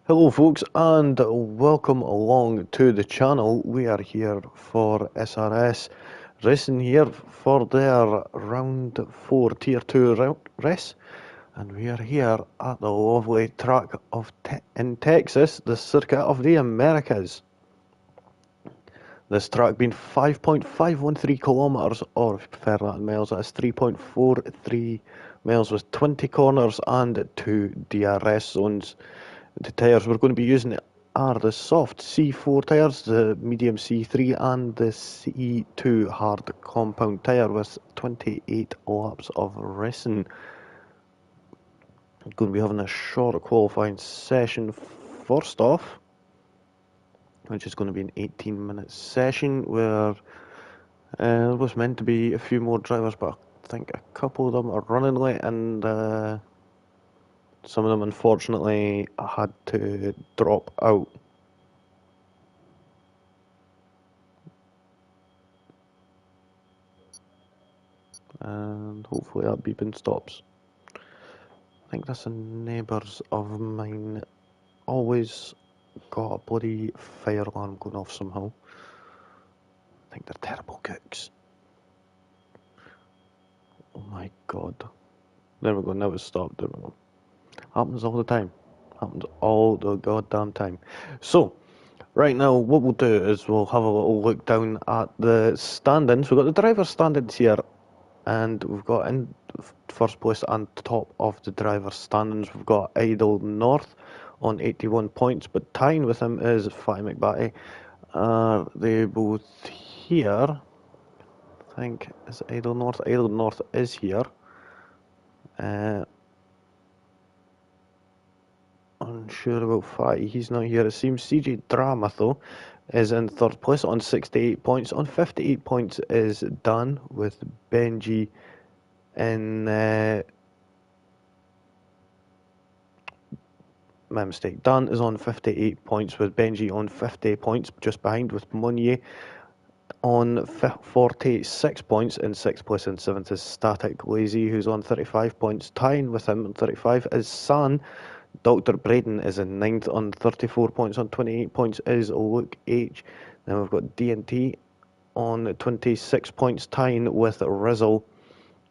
Hello folks and welcome along to the channel. We are here for SRS racing here for their round 4 tier 2 race, and we are here at the lovely track in Texas, the Circuit of the Americas. This track being 5.513 kilometers, or if you prefer that in miles, that's 3.43 miles with 20 corners and 2 DRS zones. The tyres we're going to be using are the soft C4 tyres, the medium C3 and the C2 hard compound tyre with 28 laps of racing. I'm going to be having a short qualifying session first off, which is going to be an 18-minute session where there was meant to be a few more drivers, but I think a couple of them are running late, and some of them unfortunately had to drop out. And hopefully that beeping stops. I think that's the neighbours of mine. Always got a bloody fire alarm going off somehow. I think they're terrible cooks. Oh my god. There we go, now it's stopped. There we go. Happens all the time. Happens all the goddamn time. So, right now what we'll do is we'll have a little look down at the standings. We've got the driver's standings here, and we've got in first place and top of the driver's standings, we've got Idle North on 81 points, but tying with him is Fatty McBatty. They both here? I think, is Idle North? Idle North is here. Unsure about Fatty, he's not here. It seems CJ Drama, though, is in third place on 68 points. On 58 points is Dan with Benji in my mistake. Dan is on 58 points with Benji on 50 points, just behind with Monnier on 46 points in 6th place, and 7th is Static Lazy, who's on 35 points. Tying with him on 35 is San. Dr. Braden is in 9th on 34 points. On 28 points is Luke H. Then we've got D&T on 26 points, tying with Rizzle.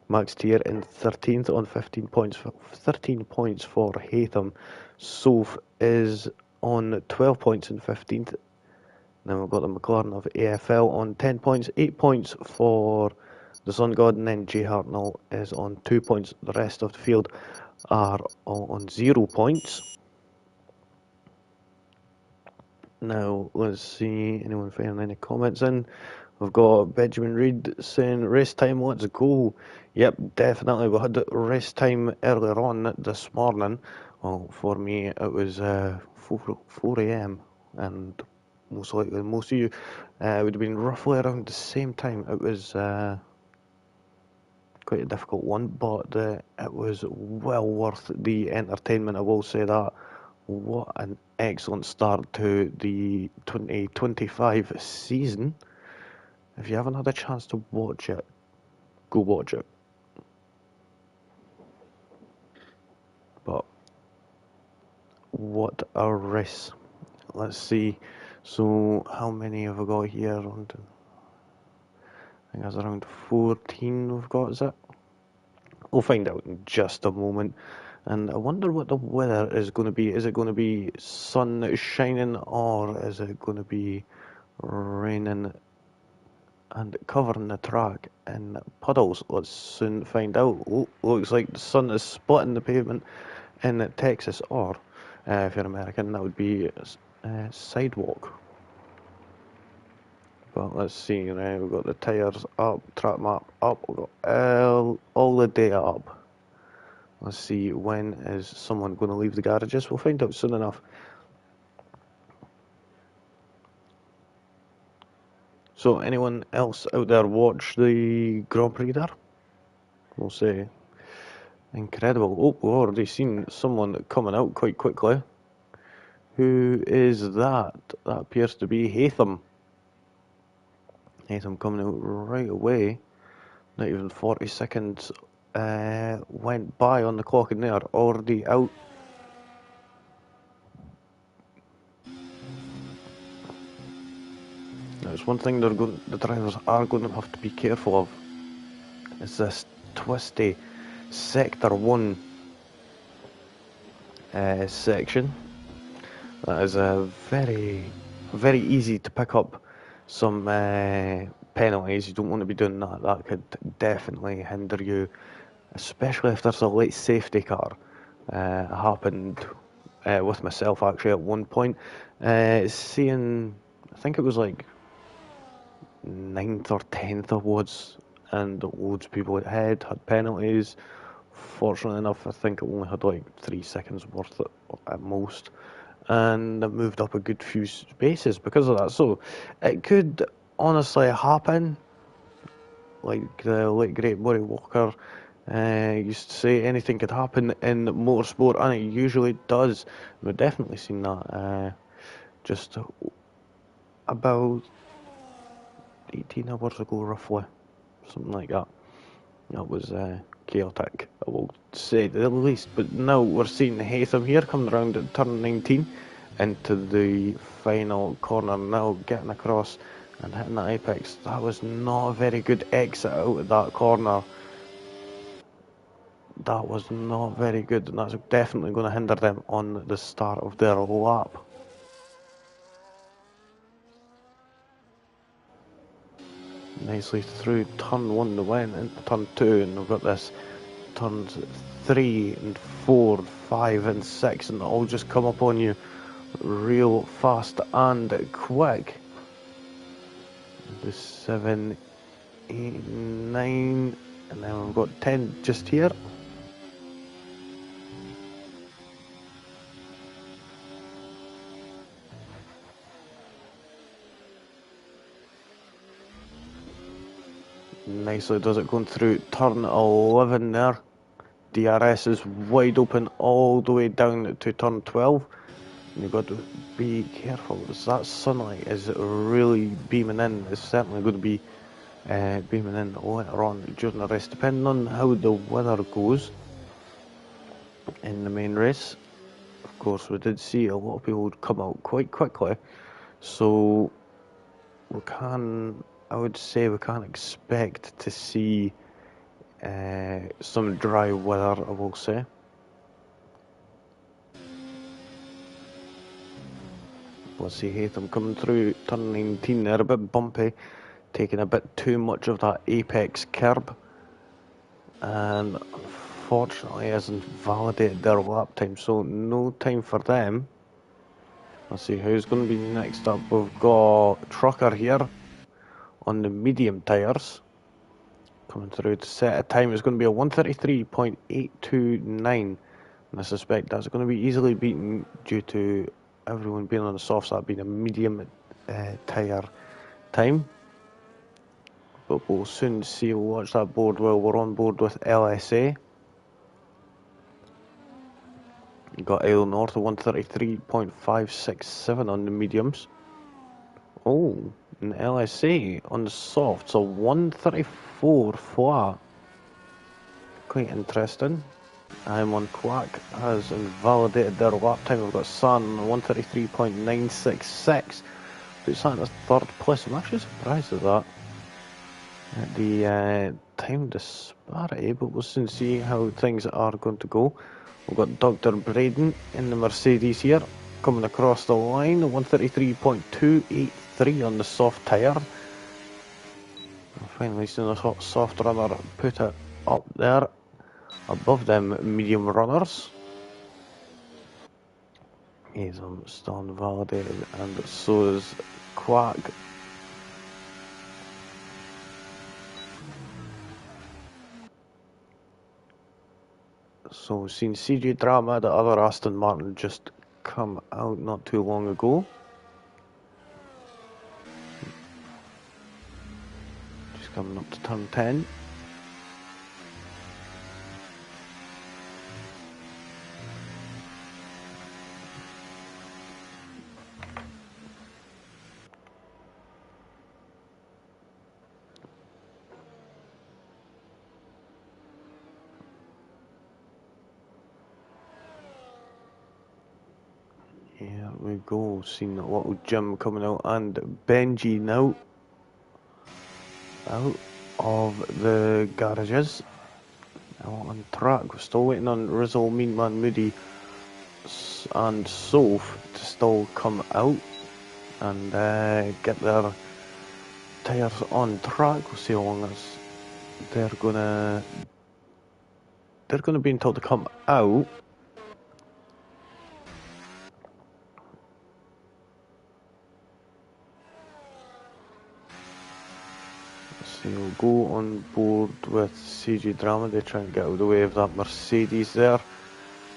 Max Tier in 13th on 15 points. 13 points for Hatham. Soph is on 12 points in 15th. Then we've got the McLaren of AFL on 10 points. 8 points for the Sun God, and then Jay Hartnell is on 2 points. The rest of the field are all on 0 points. Now, let's see, anyone finding any comments in? We've got Benjamin Reed saying, race time, let's go. Yep, definitely. We had race time earlier on this morning. Well, for me, it was 4 a.m. and most likely most of you would have been roughly around the same time. It was quite a difficult one, but it was well worth the entertainment, I will say that. What an excellent start to the 2025 season. If you haven't had a chance to watch it, go watch it. But what a race. Let's see. So how many have I got here? I think that's around 14 we've got, is it? We'll find out in just a moment. And I wonder what the weather is going to be. Is it going to be sun shining, or is it going to be raining and covering the track in puddles? Let's soon find out. Looks like the sun is splitting the pavement in Texas, or if you're American, that would be sidewalk. But let's see, right, we've got the tyres up, track map up, we've got all the data up. Let's see, when is someone going to leave the garages? We'll find out soon enough. So, anyone else out there watch the Grand Prix there? We'll say, incredible. Oh, we've already seen someone coming out quite quickly. Who is that? That appears to be Hatham. Hatham coming out right away. Not even 40 seconds went by on the clock, and they are already out. it's one thing the drivers are going to have to be careful of, is this twisty Sector 1 section. That is very, very easy to pick up some penalties. You don't want to be doing that. That could definitely hinder you, especially if there's a late safety car. It happened with myself actually at one point. Seeing, I think it was like 9th or 10th I was, and loads of people ahead had penalties. Fortunately enough, I think it only had like 3 seconds worth at most, and it moved up a good few spaces because of that. So it could honestly happen. Like the late great Murray Walker used to say, anything could happen in motorsport, and it usually does. We've definitely seen that just about 18 hours ago, roughly, something like that. That was chaotic, I will say the least. But now we're seeing Haytham here coming around at turn 19 into the final corner now, getting across and hitting that apex. That was not a very good exit out of that corner. That was not very good, and that's definitely going to hinder them on the start of their lap. Nicely through turn 1 they went into turn 2, and we've got this turns 3 and 4, 5 and 6, and they all just come up on you real fast and quick. The 7, 8, 9, and then we've got 10 just here. Nicely does it going through turn 11 there. DRS is wide open all the way down to turn 12. And you've got to be careful, as that sunlight is really beaming in. It's certainly going to be beaming in later on during the race, depending on how the weather goes in the main race. Of course, we did see a lot of people come out quite quickly, so I would say we can expect to see some dry weather, I will say. Let's see Haytham coming through turn 19 there, a bit bumpy, taking a bit too much of that apex curb, and unfortunately hasn't validated their lap time, so no time for them. Let's see who's going to be next up. We've got Trucker here on the medium tyres, coming through to set a time. It's going to be a 1:33.829, and I suspect that's going to be easily beaten due to everyone being on the softs, that being a medium tyre time. But we'll soon see. We'll watch that board while we're on board with LSA. You got Isle North at 1:33.567 on the mediums. Oh, and LSA on the softs, so 1:34 flat. Quite interesting. I'm on Quack has invalidated their lap time. We've got Sun 1:33.966. Puts that in third place. I'm actually surprised at that. At the time disparity, but we'll soon see how things are going to go. We've got Dr. Braden in the Mercedes here, coming across the line, 1:33.283 on the soft tyre. Finally seen a soft runner put it up there, above them medium runners. He's still invalidated, and so is Quack. So we've seen CJ Drama, the other Aston Martin, just come out not too long ago. Just coming up to turn 10. Here we go, seeing a little Jim coming out, and Benji now out of the garages. Now on track, we're still waiting on Rizzle, Mean Man, Moody and Soph to still come out and get their tyres on track. We'll see how long they're gonna be until they come out. So we'll go on board with CG Drama. They try and get out of the way of that Mercedes there.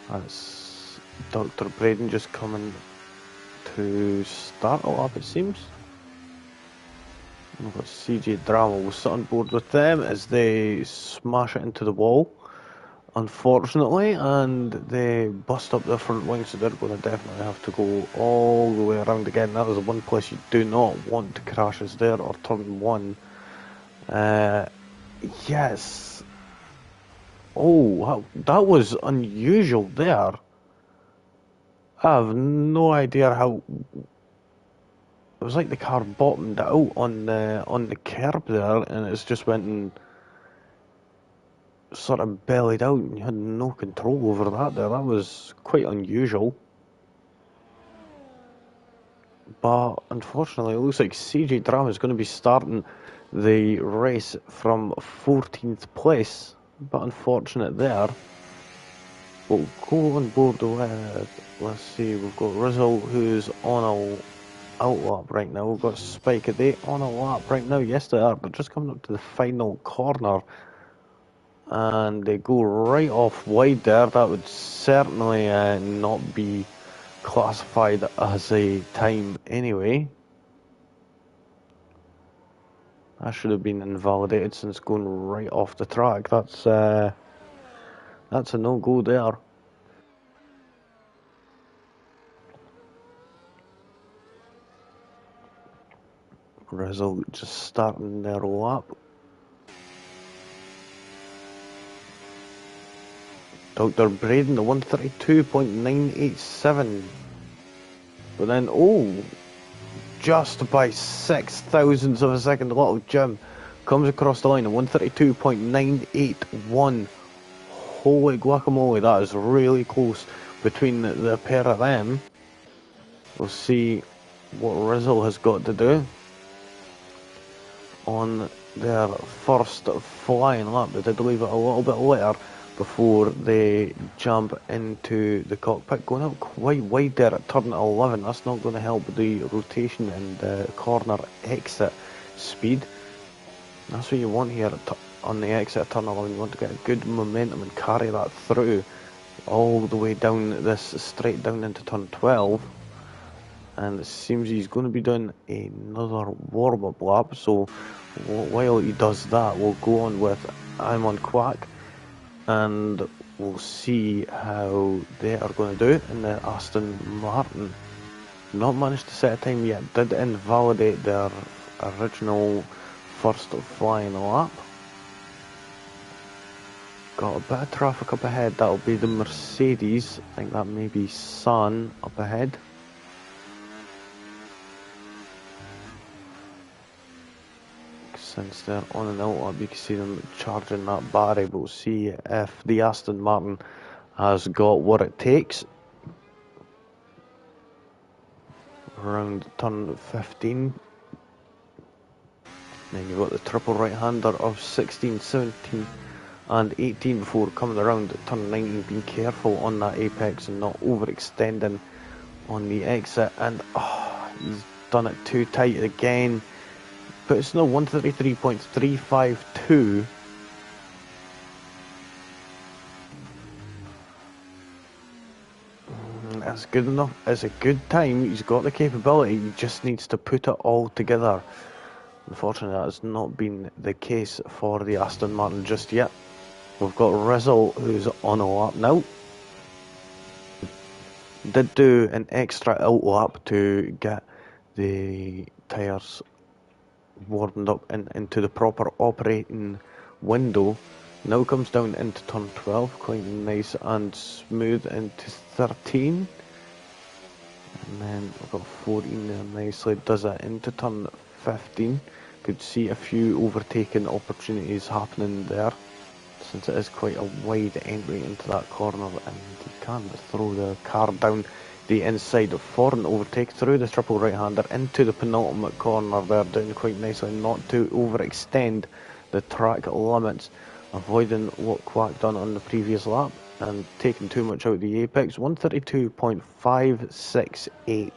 That's Dr. Braden just coming to start a lap, it seems. We've got CG Drama. We'll sit on board with them as they smash it into the wall, unfortunately, and they bust up their front wing, so they're going to definitely have to go all the way around again. That is the one place you do not want to crash, is there, or turn one. Yes. Oh, that was unusual there. I have no idea how. It was like the car bottomed out on the curb there, and it's just went and sort of bellied out, and you had no control over that there. That was quite unusual. But unfortunately, it looks like CJ Drama is going to be starting the race from 14th place. But unfortunate there. We'll go on board with, let's see, we've got Rizzle, who's on a out lap right now. We've got Spike, are they on a lap right now? Yes, they are. They're just coming up to the final corner. And they go right off wide there. That would certainly not be classified as a time anyway. That should have been invalidated since going right off the track. That's a no-go there. Rizzle just starting their lap. Dr. Braden, the 132.987. But then, just by 6,000ths of a second, little Jim comes across the line at 132.981. Holy guacamole, that is really close between the pair of them. We'll see what Rizzle has got to do on their first flying lap. They did leave it a little bit later before they jump into the cockpit, going out quite wide there at turn 11. That's not going to help the rotation and the corner exit speed. That's what you want here on the exit at turn 11. You want to get a good momentum and carry that through all the way down this straight down into turn 12. And it seems he's going to be doing another warm-up lap, so while he does that, we'll go on with I'm on Quack, and we'll see how they are going to do it in the Aston Martin. Not managed to set a time yet, did invalidate their original first flying lap. Got a bit of traffic up ahead, that'll be the Mercedes. I think that may be San up ahead. Since they're on and out, you can see them charging that Barry, but we'll see if the Aston Martin has got what it takes. Around turn 15. Then you've got the triple right-hander of 16, 17 and 18 before coming around at turn 19, being careful on that apex and not overextending on the exit. And he's done it too tight again. But it's now 133.352. That's good enough. It's a good time. He's got the capability. He just needs to put it all together. Unfortunately, that has not been the case for the Aston Martin just yet. We've got Rizzle, who's on a lap now. Did do an extra out lap to get the tyres warmed up into the proper operating window. Now comes down into turn 12, quite nice and smooth into 13. And then we've got 14 there nicely, does it into turn 15. Could see a few overtaking opportunities happening there, since it is quite a wide entry into that corner, and he can throw the car down the inside for an overtake through the triple right-hander into the penultimate corner there, doing quite nicely, not to overextend the track limits, avoiding what Quack done on the previous lap and taking too much out of the apex. 132.568.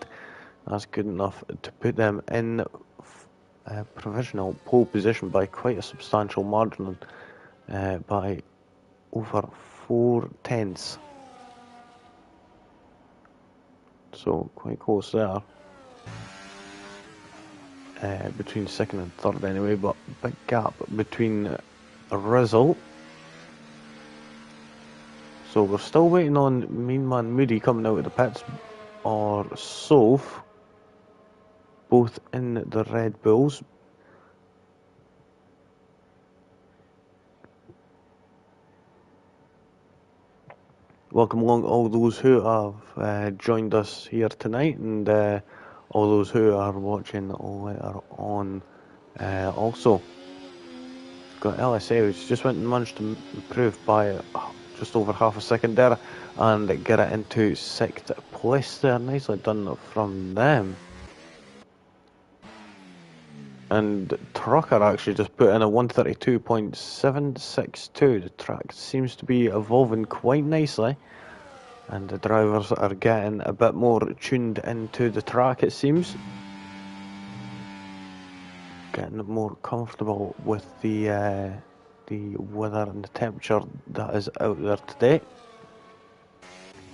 That's good enough to put them in provisional pole position by quite a substantial margin, by over 4/10. So quite close there, between second and third anyway, but big gap between Rizzle. So we're still waiting on main man Moody coming out of the pits, or Soph, both in the Red Bulls. Welcome along all those who have joined us here tonight, and all those who are watching later on. Also, got LSA, which just managed to improve by just over half a second there, and get it into sixth place there. Nicely done from them. And Trucker actually just put in a 132.762. The track seems to be evolving quite nicely, and the drivers are getting a bit more tuned into the track, it seems. Getting more comfortable with the weather and the temperature that is out there today.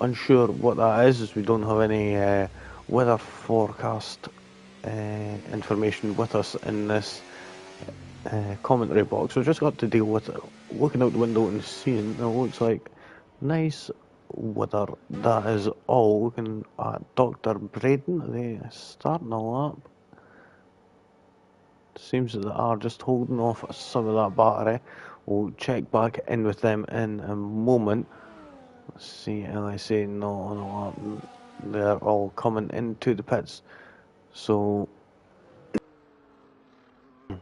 Unsure what that is, as we don't have any weather forecast information with us in this commentary box. So just got to deal with it, looking out the window and seeing it looks like nice weather. That is all. Looking at Dr. Braden, they starting a lap. Seems that they are just holding off some of that battery. We'll check back in with them in a moment. Let's see, LSA not on a lap. They're all coming into the pits. So we've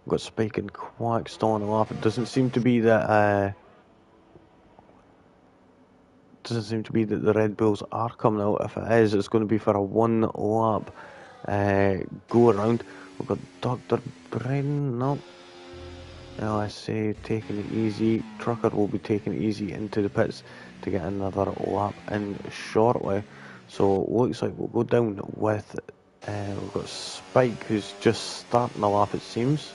got Spike and Quack still on a lap. It doesn't seem to be that the Red Bulls are coming out. If it is, it's going to be for a one lap go around. We've got Dr. Brennan, no. LSA taking it easy. Trucker will be taking it easy into the pits to get another lap in shortly. So looks like we'll go down with we've got Spike, who's just starting a lap, it seems.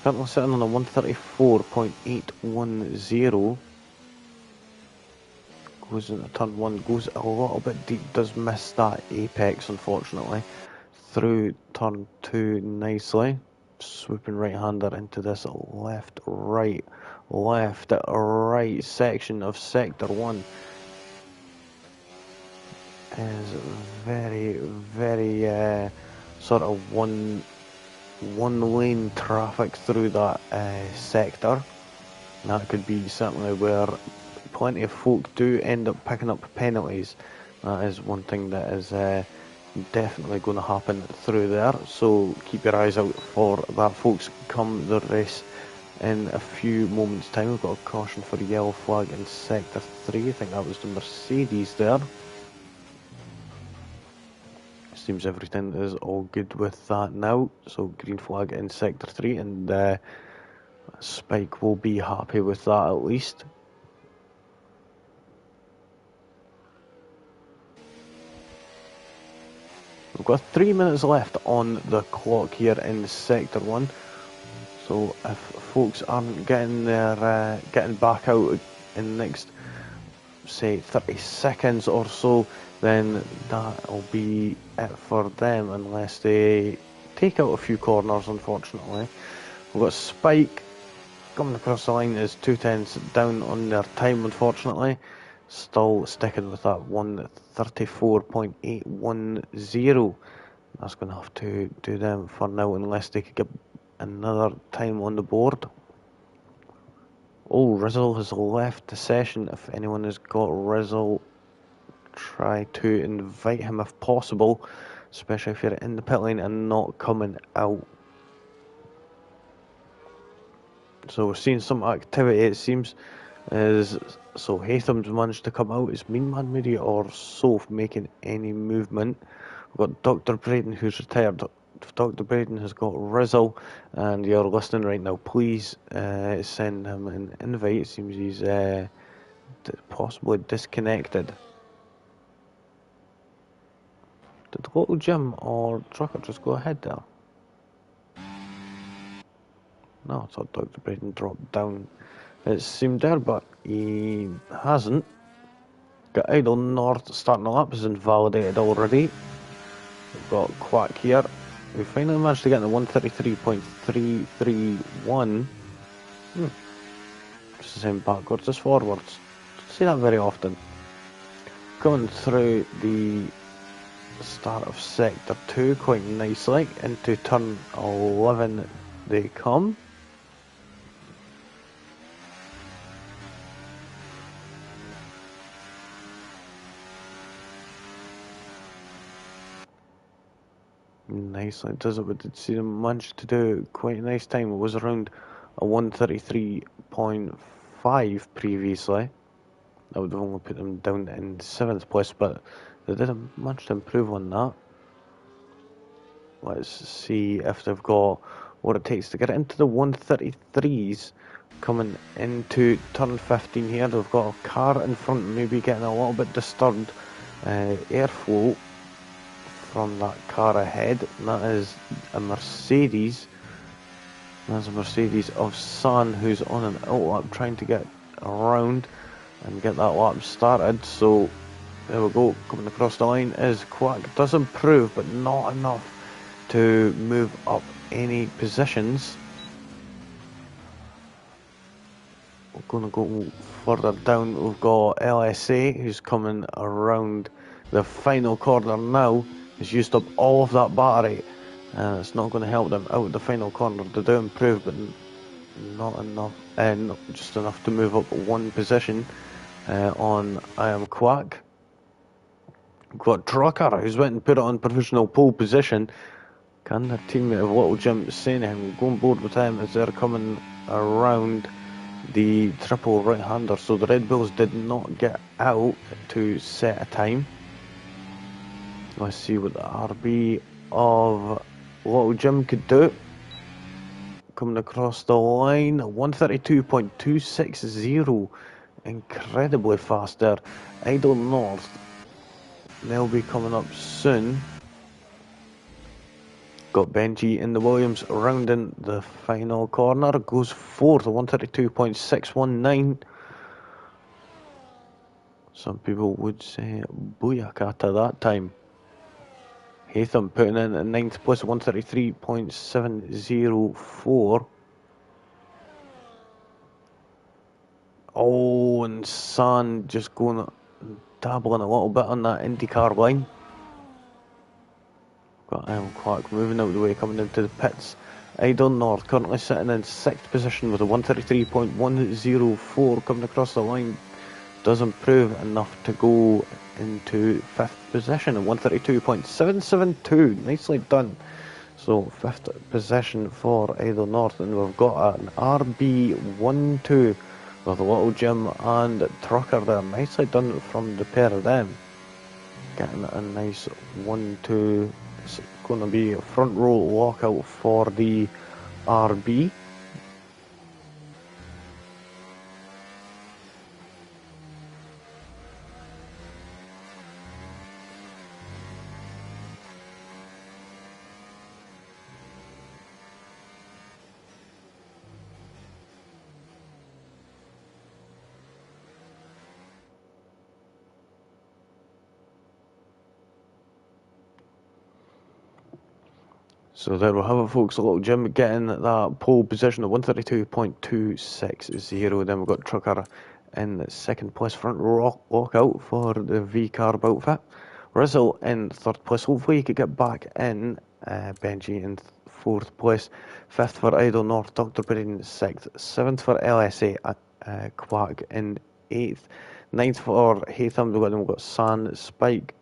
Currently sitting on a 134.810. Goes into turn one, goes a little bit deep, does miss that apex unfortunately. Through turn two nicely. Swooping right-hander into this left-right section of sector one. Is very, very sort of one lane traffic through that sector. And that could be certainly where plenty of folk do end up picking up penalties. That is one thing that is definitely going to happen through there, so keep your eyes out for that, folks, come the race in a few moments time. We've got a caution for a yellow flag in sector 3. I think that was the Mercedes there. Seems everything is all good with that now, so green flag in sector 3, and Spike will be happy with that at least. We've got 3 minutes left on the clock here in sector 1. So if folks aren't getting back out in the next, say, 30 seconds or so, then that'll be it for them, unless they take out a few corners, unfortunately. We've got Spike coming across the line, is 2/10 down on their time, unfortunately. Still sticking with that 134.810. That's going to have to do them for now, unless they could get another time on the board. Oh, Rizzle has left the session. If anyone has got Rizzle, try to invite him if possible. especially if you're in the pit lane and not coming out. So we're seeing some activity, it seems. So Haytham's managed to come out. Is Mean Man Media or Soph making any movement? We've got Dr. Braden who's retired. Dr. Braden has got Rizzle, and you're listening right now. Please send him an invite. It seems he's possibly disconnected. Did the local gym or trucker just go ahead there? No, I thought Dr. Braden dropped down. It seemed there, but he hasn't. Got Idle North starting a lap is invalidated already. We've got Quack here. We finally managed to get the 133.331. It's the same backwards as forwards. Don't see that very often. Going through the start of sector 2 quite nicely. Into turn 11 they come. Nicely does it. We did see them manage to do quite a nice time. It was around a 133.5 previously. That would have only put them down in 7th place, but they did manage to improve on that. Let's see if they've got what it takes to get into the 133s. Coming into turn 15 here, they've got a car in front, maybe getting a little bit disturbed. Airflow from that car ahead, and that is a Mercedes. That's a Mercedes of San, who's on an outlap trying to get around and get that lap started. So there we go, coming across the line is Quack. Does improve, but not enough to move up any positions. We're going to go further down. We've got LSA, who's coming around the final corner now. He's used up all of that battery, and it's not going to help them out the final corner. They do improve, but not enough, not just enough to move up one position on I Am Quack. We've got Trucker, who's went and put it on provisional pole position. Can their teammate of Little Jim say anything? Go on board with him as they're coming around the triple right-hander. So the Red Bulls did not get out to set a time. Let's see what the RB of Little Jim could do. Coming across the line, 132.260. Incredibly fast there. Idle North, they'll be coming up soon. Got Benji in the Williams rounding the final corner. Goes fourth, 132.619. Some people would say booyaka to that time. Haytham putting in at 9th place, 133.704. Oh, and San just going dabbling a little bit on that IndyCar line. Got Quack moving out of the way, coming into the pits. Idle North currently sitting in 6th position with a 133.104 coming across the line. Does improve enough to go into 5th position at 132.772. Nicely done. So 5th position for Idle North, and we've got an RB12 with Little Jim and Trucker there. Nicely done from the pair of them. Getting a nice 1-2. It's going to be a front row walkout for the RB. So there we have it, folks. Little Jim getting that pole position at 132.260. Then we've got Trucker in 2nd place, front row walkout for the V-Carb outfit. Rizzle in 3rd place. Hopefully he could get back in. Benji in 4th place. 5th for Idle North. Dr. Braden 6th. 7th for LSA. Quack in 8th. 9th for Haytham. We've got San, Spike,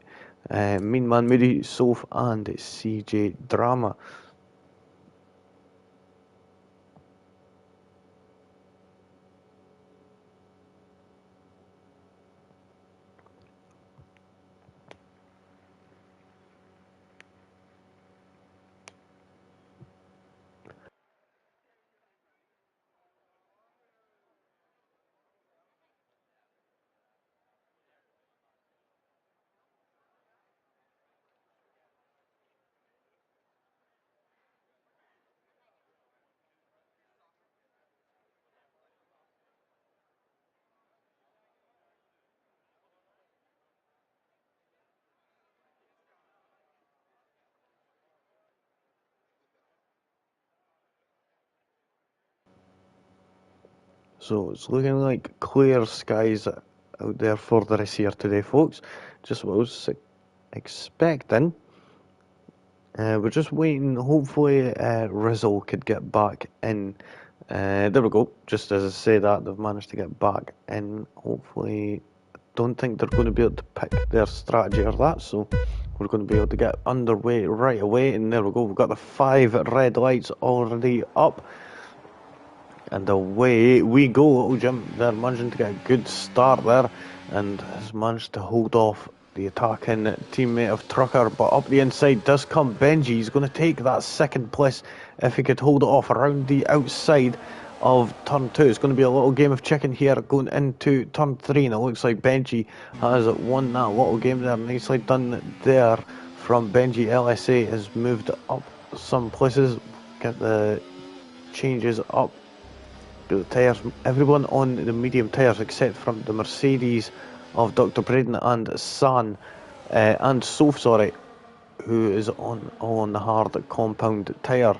Mean Man Moody, Soph and CJ Drama. So it's looking like clear skies out there for the race here today, folks. Just what I was expecting. We're just waiting. Hopefully, Rizzo could get back in. There we go. Just as I say that, they've managed to get back in. Hopefully, don't think they're going to be able to pick their strategy or that. So we're going to be able to get underway right away. And there we go. We've got the 5 red lights already up. And away we go. Little Jim there managing to get a good start there and has managed to hold off the attacking teammate of Trucker, but up the inside does come Benji. He's going to take that second place if he could hold it off around the outside of turn 2. It's going to be a little game of chicken here going into turn 3, and it looks like Benji has won that little game there. Nicely done there from Benji. LSA has moved up some places. Get the changes up the tyres. Everyone on the medium tyres except from the Mercedes of Dr. Braden and San and Soph, sorry, who is on the hard compound tyre.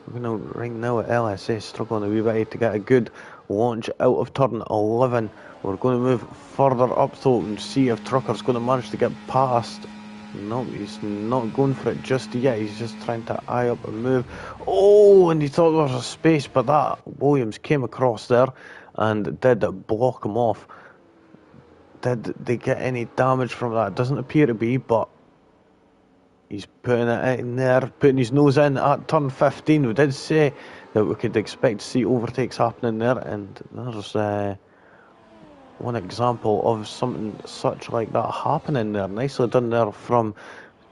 We're going to ring now at LSA, struggling a wee bit to get a good launch out of turn 11. We're going to move further up though and see if Trucker's going to manage to get past. No, he's not going for it just yet. He's just trying to eye up a move. Oh, and he thought there was a space, but that Williams came across there and did block him off. Did they get any damage from that? Doesn't appear to be, but he's putting it in there, putting his nose in at turn 15. We did say that we could expect to see overtakes happening there, and there's one example of something such like that happening there. Nicely done there from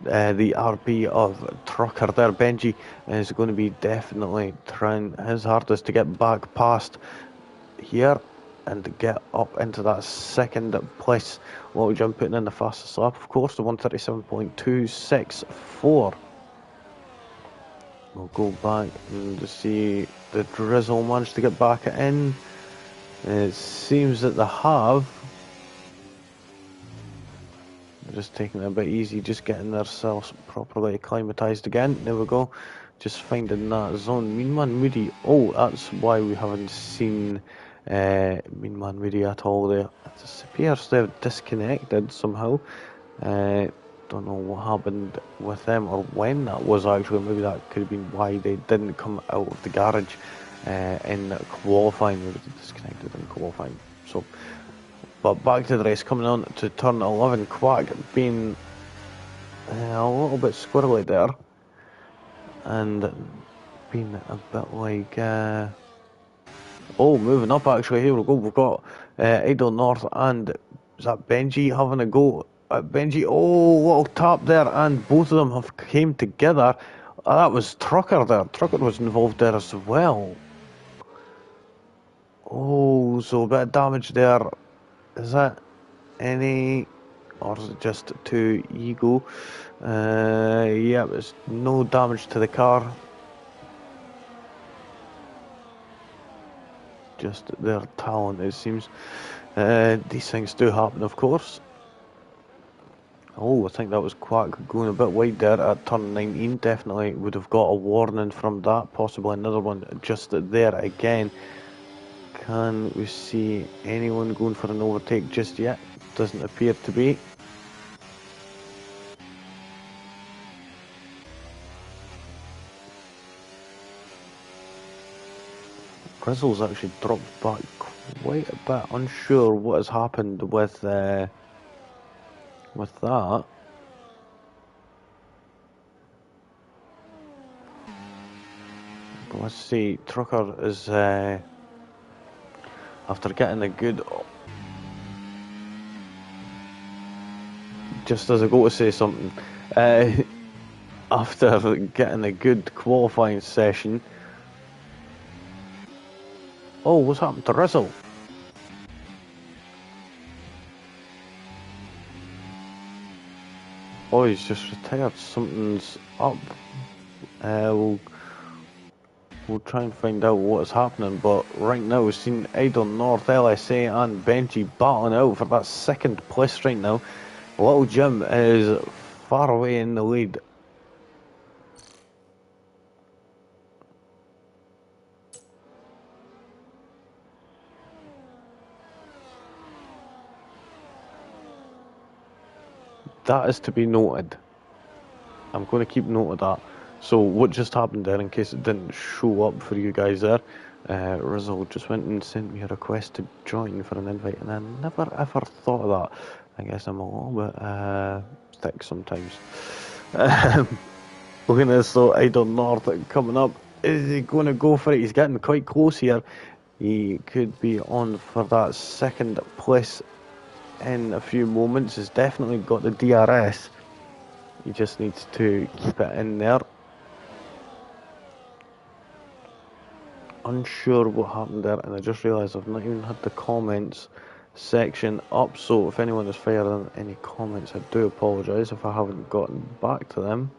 the RB of Trucker there. Benji is going to be definitely trying his hardest to get back past here and get up into that second place. Little Jim putting in the fastest lap, of course, the 137.264. We'll go back and see the Drizzle managed to get back in. It seems that they have. They're just taking it a bit easy, just getting themselves properly acclimatised again. There we go. Just finding that zone. Mean Man Moody. Oh, that's why we haven't seen Mean Man Moody at all there. It appears they've disconnected somehow. Don't know what happened with them or when that was actually. Maybe that could have been why they didn't come out of the garage in qualifying. Maybe they disconnected in qualifying. So, but back to the race, coming on to turn 11. Quack being a little bit squirrely there and being a bit like moving up actually. Here we go. We've got Idle North and is that Benji having a go at Benji? Oh, little tap there, and both of them have came together. That was Trucker there. Trucker was involved there as well. Oh, so a bit of damage there. Is that any, or is it just to ego? Yeah, there's no damage to the car. Just their talent, it seems. These things do happen, of course. Oh, I think that was Quack going a bit wide there at turn 19. Definitely would have got a warning from that. Possibly another one just there again. Can we see anyone going for an overtake just yet? Doesn't appear to be. Grizzle's actually dropped back quite a bit. Unsure what has happened with with that, let's see, Trucker is, after getting a good, just as I go to say something, after getting a good qualifying session, oh, what's happened to Rizzle? Oh, he's just retired, something's up. We'll try and find out what's happening, but right now we've seen Idle North, LSA and Benji battling out for that second place right now. Little Jim is far away in the lead. That is to be noted. I'm going to keep note of that. So what just happened there, in case it didn't show up for you guys there, Rizzle just went and sent me a request to join for an invite, and I never ever thought of that. I guess I'm a little bit thick sometimes. Looking at this though, Idle North coming up. Is he going to go for it? He's getting quite close here. He could be on for that second place in a few moments. He's definitely got the DRS. He just needs to keep it in there. Unsure what happened there, and I just realised I've not even had the comments section up, so if anyone is firing any comments, I do apologise if I haven't gotten back to them.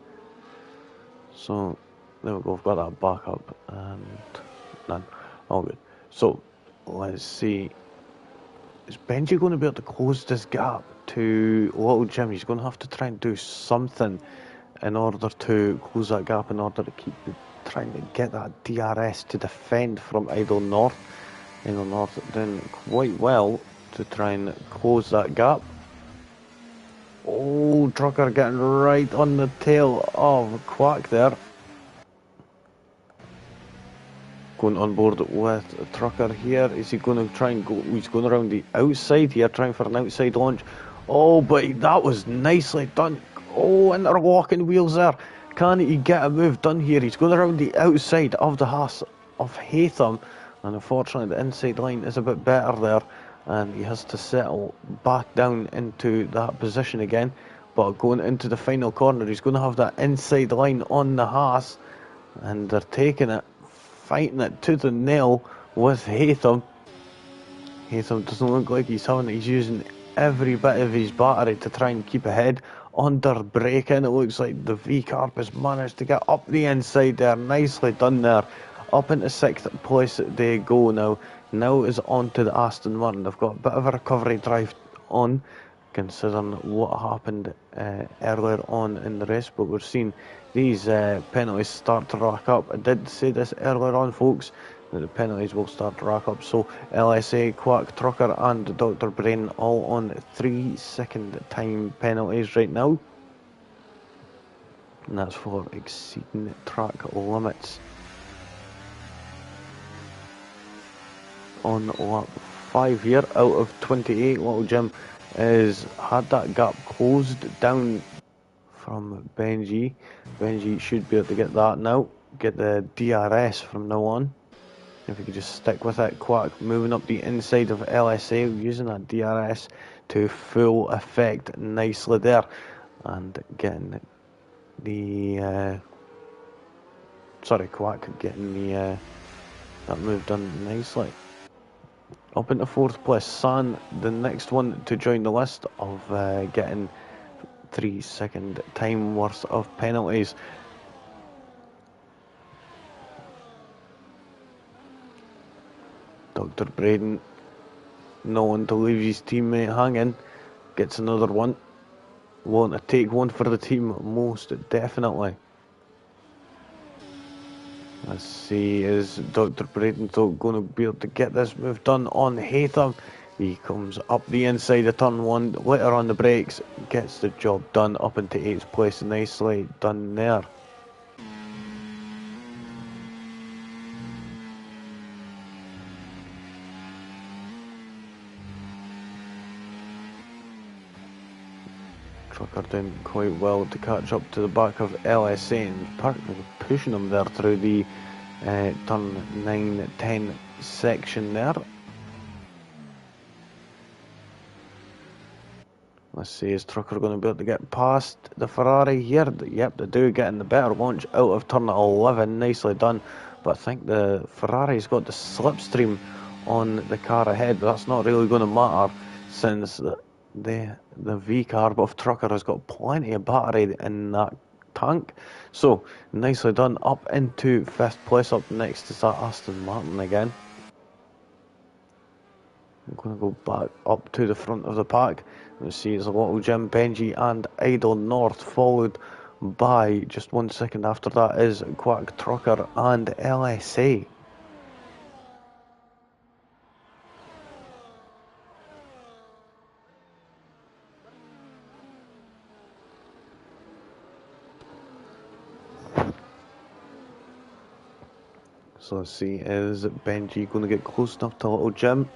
So there we go, I've got that back up, and none, all good. So let's see, is Benji going to be able to close this gap to Little Jim? He's going to have to try and do something in order to close that gap, in order to keep trying to get that DRS to defend from Idle North. Idle North doing quite well to try and close that gap. Oh, Trucker getting right on the tail of Quack there. Going on board with Trucker here. Is he going to try and go? He's going around the outside here, trying for an outside launch. Oh, but that was nicely done. Oh, interlocking wheels there. Can he get a move done here? He's going around the outside of the Haas of Haytham, and unfortunately the inside line is a bit better there, and he has to settle back down into that position again. But going into the final corner, he's going to have that inside line on the Haas, and they're taking it, fighting it to the nail with Haytham. Haytham doesn't look like he's using every bit of his battery to try and keep ahead. Under braking, it looks like the V-Carp has managed to get up the inside there. Nicely done there. Up into 6th place they go now. Now is on to the Aston Martin. They've got a bit of a recovery drive on, considering what happened earlier on in the race, but we're seeing these penalties start to rack up. I did say this earlier on, folks, that the penalties will start to rack up. So LSA, Quack, Trucker and Dr. Brain all on 3-second time penalties right now, and that's for exceeding track limits. On lap 5 here out of 28, Little Jim has had that gap closed down from Benji. Benji should be able to get that now, get the DRS from now on. If we could just stick with it. Quack moving up the inside of LSA, using that DRS to full effect nicely there, and getting the Quack getting the that move done nicely. Up into 4th place, San, the next one to join the list of getting 3-second time worth of penalties. Dr. Braden, no one to leave his teammate hanging, gets another one. Want to take one for the team, most definitely. Let's see, is Dr. Braden going to be able to get this move done on Haytham? He comes up the inside of turn 1, later on the brakes, gets the job done up into 8th place, nicely done there. Trucker doing quite well to catch up to the back of LSA and practically pushing them there through the turn 9-10 section there. Let's see, is Trucker going to be able to get past the Ferrari here? Yep, they do, getting the better launch out of turn 11. Nicely done. But I think the Ferrari's got the slipstream on the car ahead. But that's not really going to matter since the V car of Trucker has got plenty of battery in that tank. So, nicely done. Up into 5th place. Up next is that Aston Martin again. I'm going to go back up to the front of the pack. You see it's a Little Jim, Benji and Idle North, followed by, just 1 second after that, is Quack Trucker and LSA. So let's see, is Benji going to get close enough to Little Jim?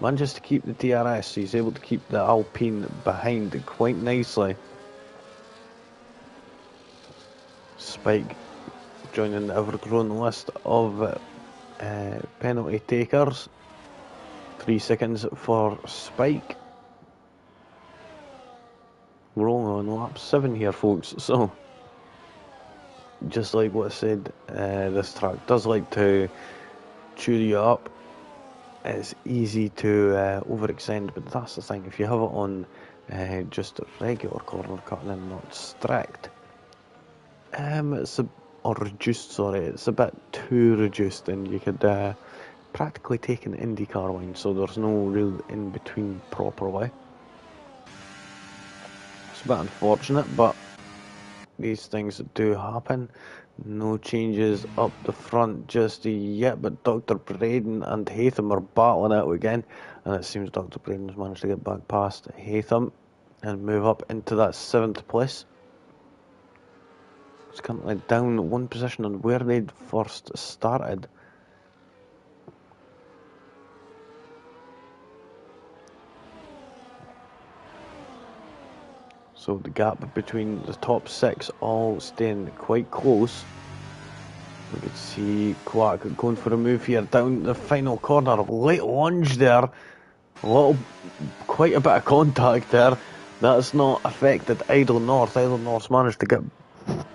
Manages to keep the DRS, so he's able to keep the Alpine behind quite nicely. Spike joining the ever-growing list of penalty takers. 3 seconds for Spike. We're only on lap 7 here, folks, so just like what I said, this track does like to chew you up. It's easy to overextend, but that's the thing, if you have it on just regular corner cutting and not strict, or reduced, sorry, it's a bit too reduced, and you could practically take an IndyCar line, so there's no real in-between properly. It's a bit unfortunate, but these things do happen. No changes up the front just yet, but Dr. Braden and Haytham are battling out again, and it seems Dr. Braden's managed to get back past Haytham and move up into that 7th place. It's currently down 1 position on where they'd first started. So the gap between the top 6 all staying quite close. We could see Quack going for a move here down the final corner. Late lunge there. Quite a bit of contact there. That's not affected Idle North. Idle North's managed to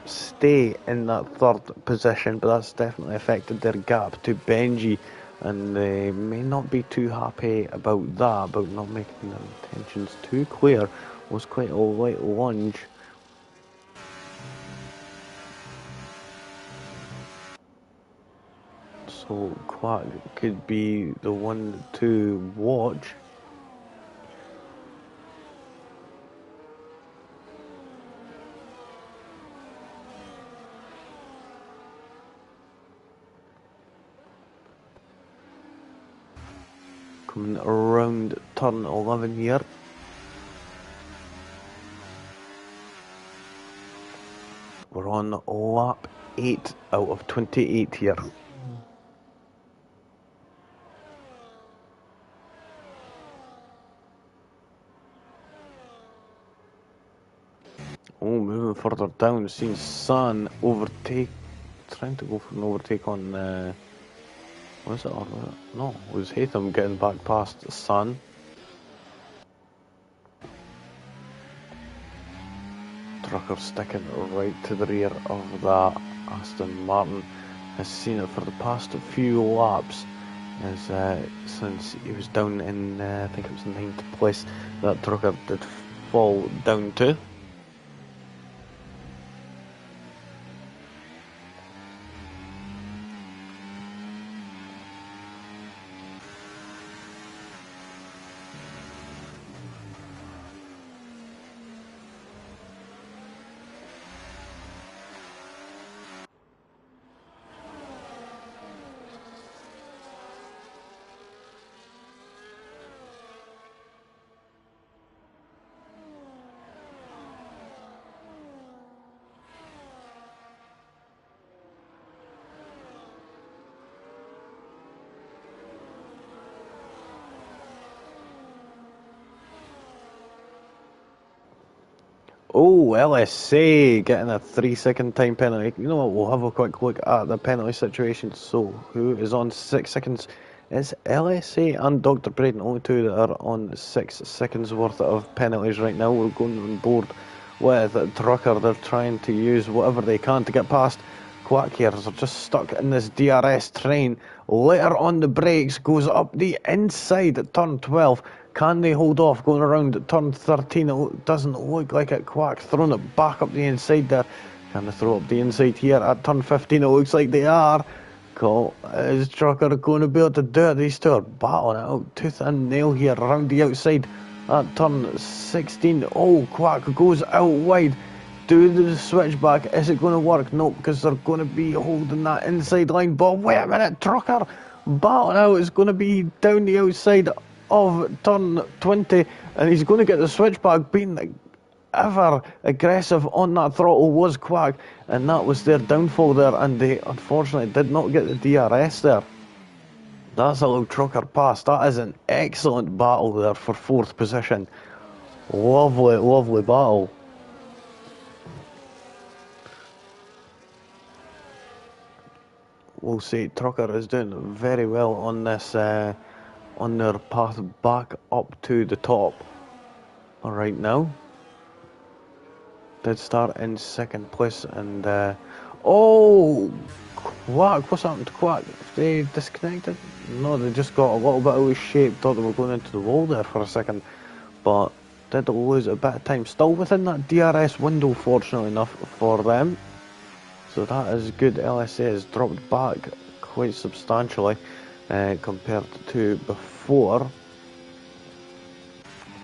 stay in that 3rd position, but that's definitely affected their gap to Benji. And they may not be too happy about that, about not making their intentions too clear. Was quite a light lunge. So Quack could be the one to watch. Coming around turn 11 here. We're on lap 8 out of 28 here. Oh, moving further down, seeing San trying to go for an overtake on, was it, or no, it was Haytham getting back past San. Trucker sticking right to the rear of that Aston Martin. Has seen it for the past few laps, as since he was down in, I think it was 9th place, that Trucker did fall down to. Oh, LSA getting a 3 second time penalty. You know what? We'll have a quick look at the penalty situation. So, who is on 6 seconds? It's LSA and Dr. Braden, only two that are on 6 seconds worth of penalties right now. We're going on board with Trucker. They're trying to use whatever they can to get past. Quack here. They're just stuck in this DRS train. Later on the brakes, goes up the inside at turn 12. Can they hold off going around at turn 13? It doesn't look like it. Quack throwing it back up the inside there. Can they throw up the inside here at turn 15? It looks like they are. Cool. Is Trucker going to be able to do it? These two are battling it out tooth and nail here around the outside at turn 16. Oh, Quack goes out wide. Do the switchback. Is it going to work? No, because they're going to be holding that inside line. But wait a minute, Trucker battling out. It's going to be down the outside of turn 20, and he's going to get the switchback. Being ever aggressive on that throttle was Quack, and that was their downfall there, and they unfortunately did not get the DRS there. That's a little Trucker pass. That is an excellent battle there for 4th position. Lovely, lovely battle. We'll say Trucker is doing very well on this, on their path back up to the top. Right now, did start in 2nd place, and oh, Quack! What's happened to Quack? They disconnected? No, they just got a little bit out of shape. Thought they were going into the wall there for a second, but did lose a bit of time. Still within that DRS window, fortunately enough for them. So that is good. LSA has dropped back quite substantially compared to before.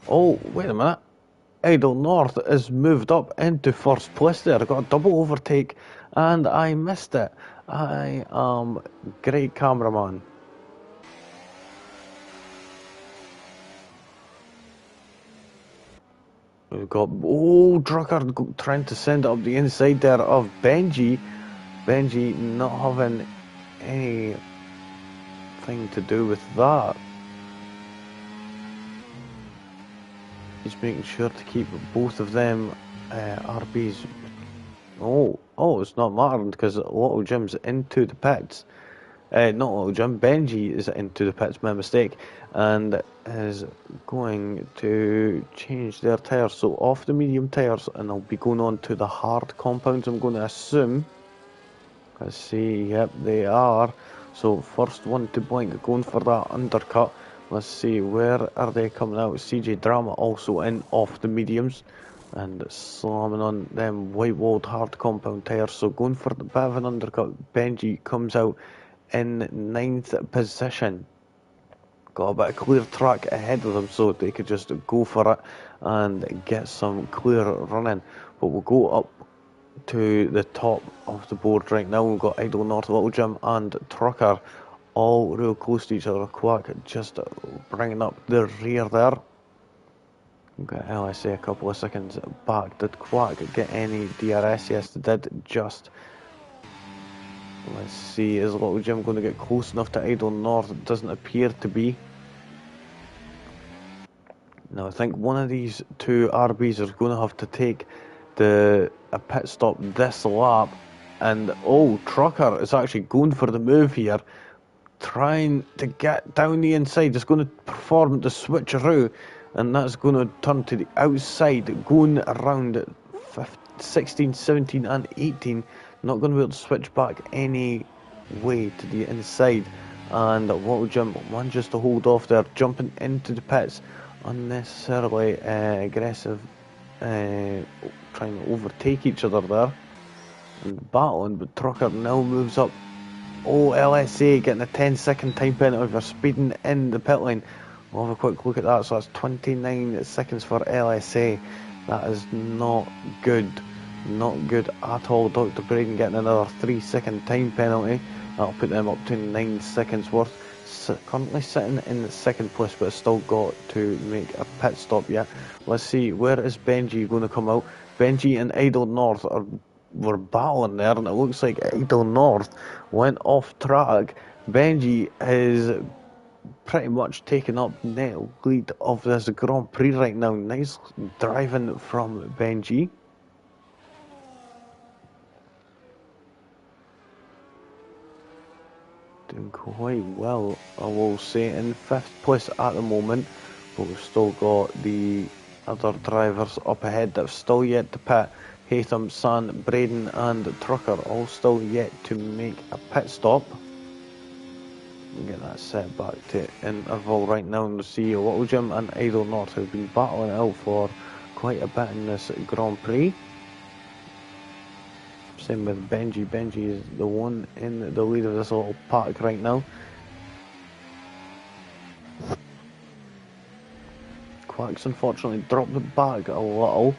Oh, wait a minute. Idle North is moved up into 1st place there. Got a double overtake and I missed it. I am great cameraman. We've got Drucker trying to send it up the inside there of Benji. Benji not having anything to do with that. He's making sure to keep both of them RBs. Oh, it's not mattering because Little Jim's into the pits. Not Little Jim, Benji is into the pits, my mistake, and is going to change their tyres. So off the medium tyres, and they'll be going on to the hard compounds, I'm going to assume. Let's see, yep, they are. So first one to blink, going for that undercut. Let's see, where are they coming out? CJ Drama also in off the mediums and slamming on them white-walled hard compound tyres. So going for the bit of an undercut. Benji comes out in 9th position. Got a bit of clear track ahead of them, so they could just go for it and get some clear running. But we'll go up to the top of the board right now. We've got Idle North, Little Jim and Trucker all real close to each other. Quack just bringing up the rear there. We've got LSA a couple of seconds back. Did Quack get any DRS? Yes, they did. Just let's see, is Little Jim going to get close enough to Idle North? It doesn't appear to be. Now I think one of these two RBs is going to have to take a pit stop this lap, and Trucker is actually going for the move here, trying to get down the inside. It's going to perform the switcheroo, and that's going to turn to the outside, going around 16, 17 and 18. Not going to be able to switch back any way to the inside, and Little Jim manages to hold off there, jumping into the pits, unnecessarily aggressive, trying to overtake each other there and battling, but Trucker now moves up. LSA getting a 10-second time penalty for speeding in the pit lane. We'll have a quick look at that. So that's 29 seconds for LSA. That is not good. Not good at all. Dr. Braden getting another 3-second time penalty. That'll put them up to 9 seconds worth. Currently sitting in 2nd place, but still got to make a pit stop yet. Let's see, where is Benji going to come out? Benji and Idle North were battling there, and it looks like Idle North went off track. Benji is pretty much taking up net lead of this Grand Prix right now. Nice driving from Benji. Doing quite well, I will say, in 5th place at the moment, but we've still got the other drivers up ahead that have still yet to pit. Haytham, San, Braden and Trucker all still yet to make a pit stop. Get that set back to interval right now, and we'll see Little Jim and Idle North have been battling out for quite a bit in this Grand Prix. Same with Benji. Benji is the one in the lead of this little pack right now. Quacks unfortunately dropped it back a little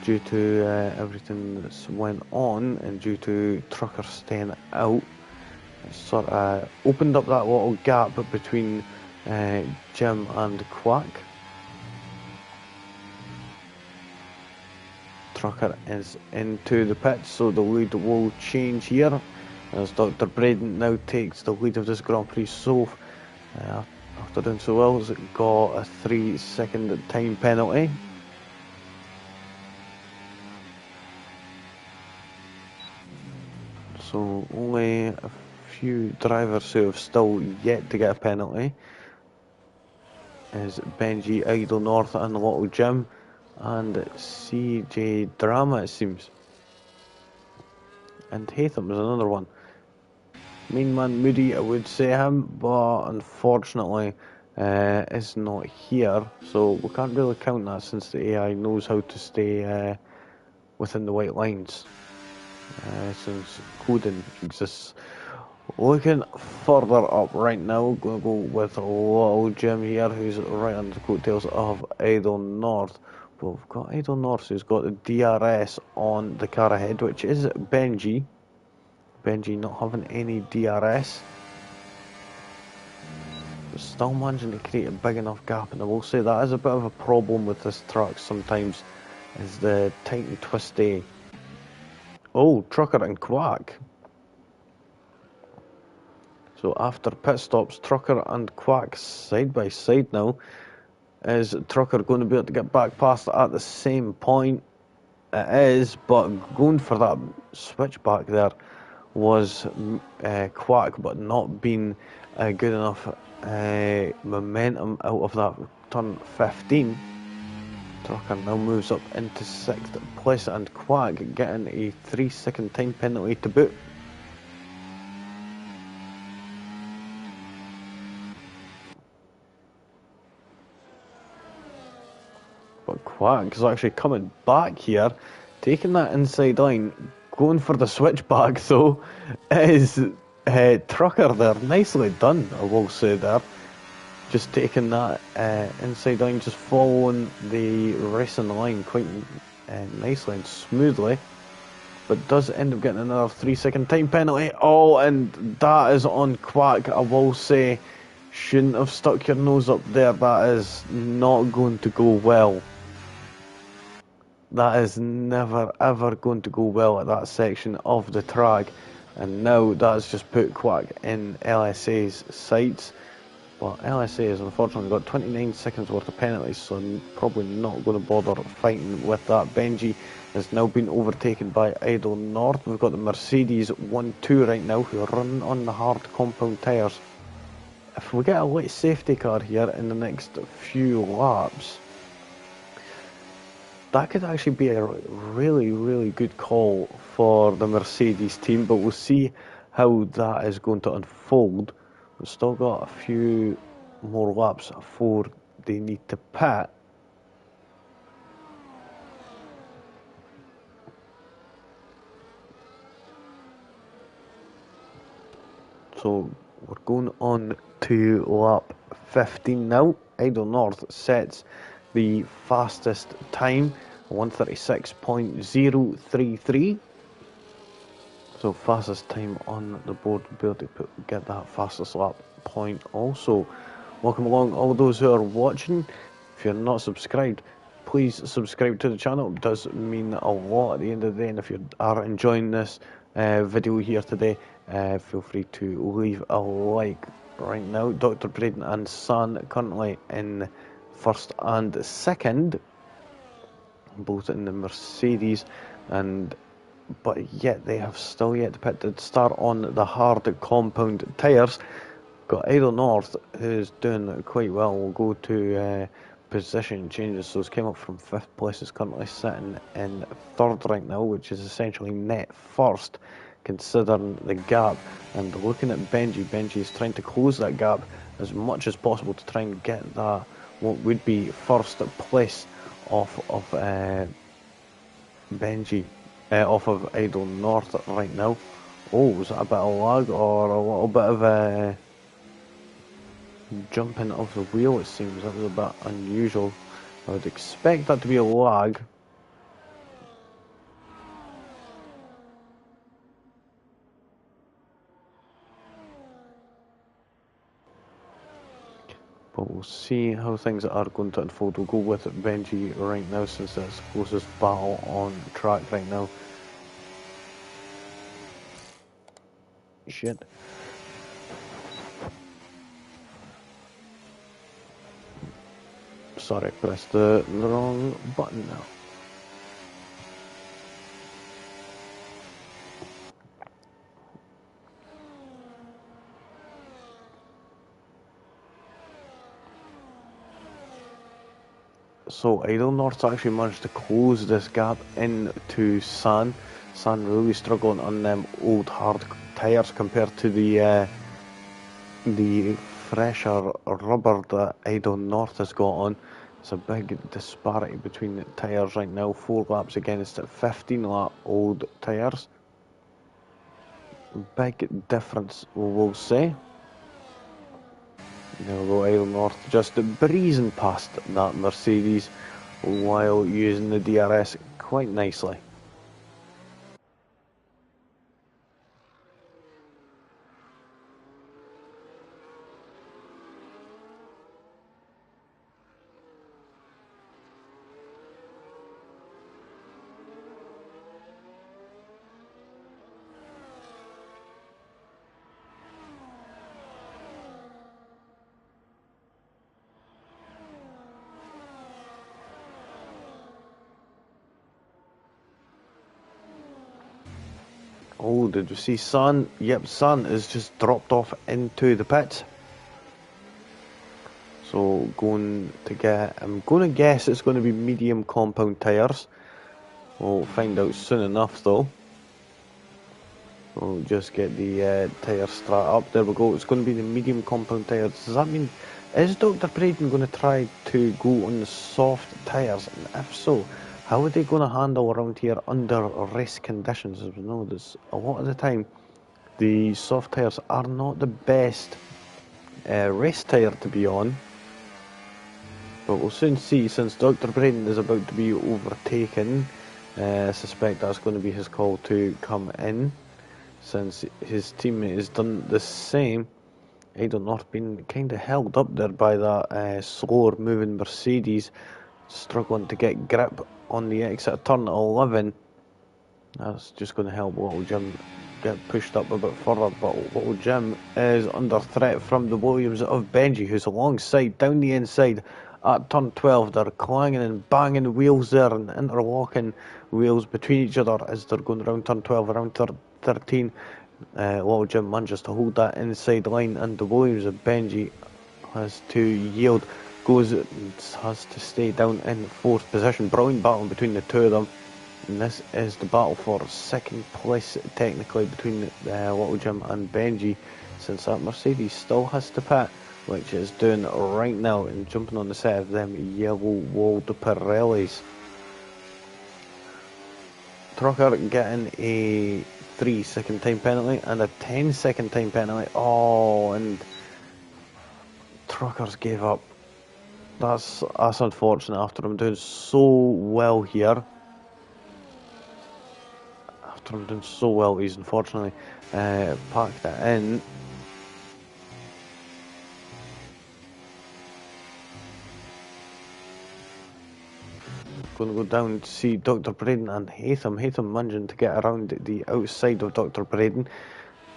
due to everything that's went on, and due to Trucker staying out. It sort of opened up that little gap between Jim and Quack. Trucker is into the pits, so the lead will change here as Dr. Braden now takes the lead of this Grand Prix. So after doing so well, has got a 3-second time penalty. So only a few drivers who have still yet to get a penalty is Benji, Idle North and Little Jim and CJ Drama, it seems. And Haytham is another one. Main man Moody, I would say him, but unfortunately is not here, so we can't really count that since the AI knows how to stay within the white lines, since coding exists. Looking further up right now, going to go with Little Jim here, who's right on the coattails of Idle North. But we've got Idle North, who's got the DRS on the car ahead, which is Benji. Benji not having any DRS. But still managing to create a big enough gap, and I will say that is a bit of a problem with this truck sometimes, is the tight and twisty. Oh, Trucker and Quack. So after pit stops, Trucker and Quack side by side now. Is Trucker going to be able to get back past at the same point? It is, but going for that switchback there was Quack, but not being good enough momentum out of that turn 15. Trucker now moves up into 6th place, and Quack getting a 3-second time penalty to boot. But Quack is actually coming back here, taking that inside line, going for the switchback though, is Trucker there. Nicely done, I will say there. Just taking that inside line, just following the racing line quite nicely and smoothly. But does end up getting another 3-second time penalty. Oh, and that is on Quack, I will say. Shouldn't have stuck your nose up there. That is not going to go well. That is never ever going to go well at that section of the track, and now that's just put Quack in LSA's sights. But LSA has unfortunately got 29 seconds worth of penalties, so I'm probably not going to bother fighting with that. Benji has now been overtaken by Idle North. We've got the Mercedes 1-2 right now, who are running on the hard compound tyres. If we get a late safety car here in the next few laps, that could actually be a really, really good call for the Mercedes team, but we'll see how that is going to unfold. We've still got a few more laps before they need to pit. So we're going on to lap 15 now. Idle North sets the fastest time, 1:36.033. So fastest time on the board to be able to get that fastest lap point also. Welcome along all those who are watching. If you're not subscribed, please subscribe to the channel. It does mean a lot at the end of the day, and if you are enjoying this video here today, feel free to leave a like. right now. Dr. Braden and San currently in first and second, both in the Mercedes, but yet they have still yet to pit to start on the hard compound tyres. Got Idle North, who's doing quite well. We'll go to position changes. So it's came up from 5th place. It's currently sitting in 3rd right now, which is essentially net first, considering the gap. And looking at Benji, Benji is trying to close that gap as much as possible to try and get that, what would be 1st place off of Benji, off of Idle North right now. Oh, was that a bit of lag or a little bit of jumping off the wheel? It seems that was a bit unusual. I would expect that to be a lag. But we'll see how things are going to unfold. We'll go with Benji right now since it's closest battle on track right now. Shit. Sorry, pressed the wrong button now. So Idle North's actually managed to close this gap into San. San really struggling on them old hard tyres compared to the fresher rubber that Idle North has got on. It's a big disparity between the tyres right now. 4 laps against 15 lap old tyres. Big difference, we'll say. There we go, Idle North just breezing past that Mercedes while using the DRS quite nicely. Oh, did you see San? Yep, San is just dropped off into the pits. So I'm going to guess it's going to be medium compound tyres. We'll find out soon enough though. We'll just get the tyre strat up. There we go. It's going to be the medium compound tyres. Does that mean, is Dr. Braden going to try to go on the soft tyres? And if so, how are they going to handle around here under race conditions? As we know, there's a lot of the time the soft tyres are not the best race tyre to be on. But we'll soon see, since Dr. Braden is about to be overtaken. I suspect that's going to be his call to come in, since his teammate has done the same. Idle North been kind of held up there by that slower moving Mercedes, struggling to get grip on the exit of turn 11. That's just going to help Little Jim get pushed up a bit further, but Little Jim is under threat from the Williams of Benji, who's alongside down the inside at turn 12. They're clanging and banging wheels there and interlocking wheels between each other as they're going around turn 12, around turn 13. Little Jim manages to hold that inside line, and the Williams of Benji has to yield, has to stay down in 4th position. Brilliant battle between the two of them, and this is the battle for 2nd place technically between Little Jim and Benji, since that Mercedes still has to pit, which it's doing right now, and jumping on the set of them yellow walled Pirellis. Trucker getting a 3-second time penalty and a 10-second time penalty. Oh, and Truckers gave up. That's unfortunate after I'm doing so well here. After I'm doing so well, he's unfortunately packed it in. Going to go down to see Dr. Braden and Hatham. Hatham managing to get around the outside of Dr. Braden.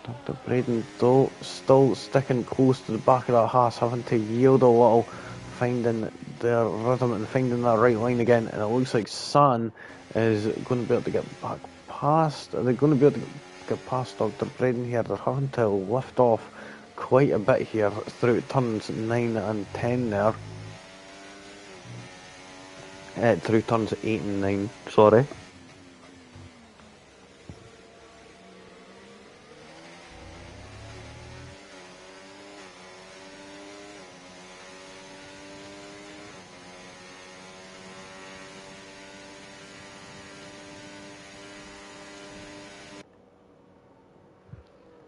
Dr. Braden, though, still sticking close to the back of that Haas, having to yield a little, finding their rhythm and finding that right line again. And it looks like San is going to be able to get back past. Are they going to be able to get past Dr. Braden here? They're having to lift off quite a bit here through turns 9 and 10 there. Through turns 8 and 9, sorry.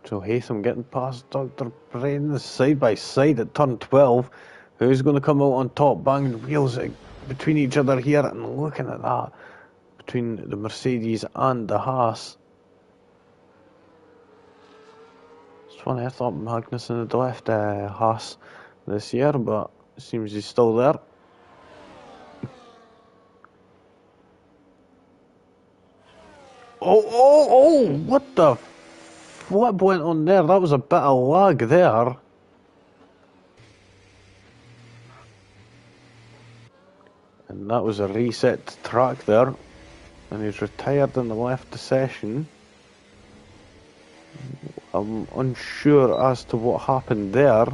So Haytham getting past Dr. Braden side by side at turn 12. Who's going to come out on top? Banging wheels between each other here, and looking at that between the Mercedes and the Haas. It's funny, I thought Magnussen had left Haas this year, but it seems he's still there. Oh, what the flip went on there? That was a bit of lag there. And that was a reset track there. And he's retired in the left session. I'm unsure as to what happened there.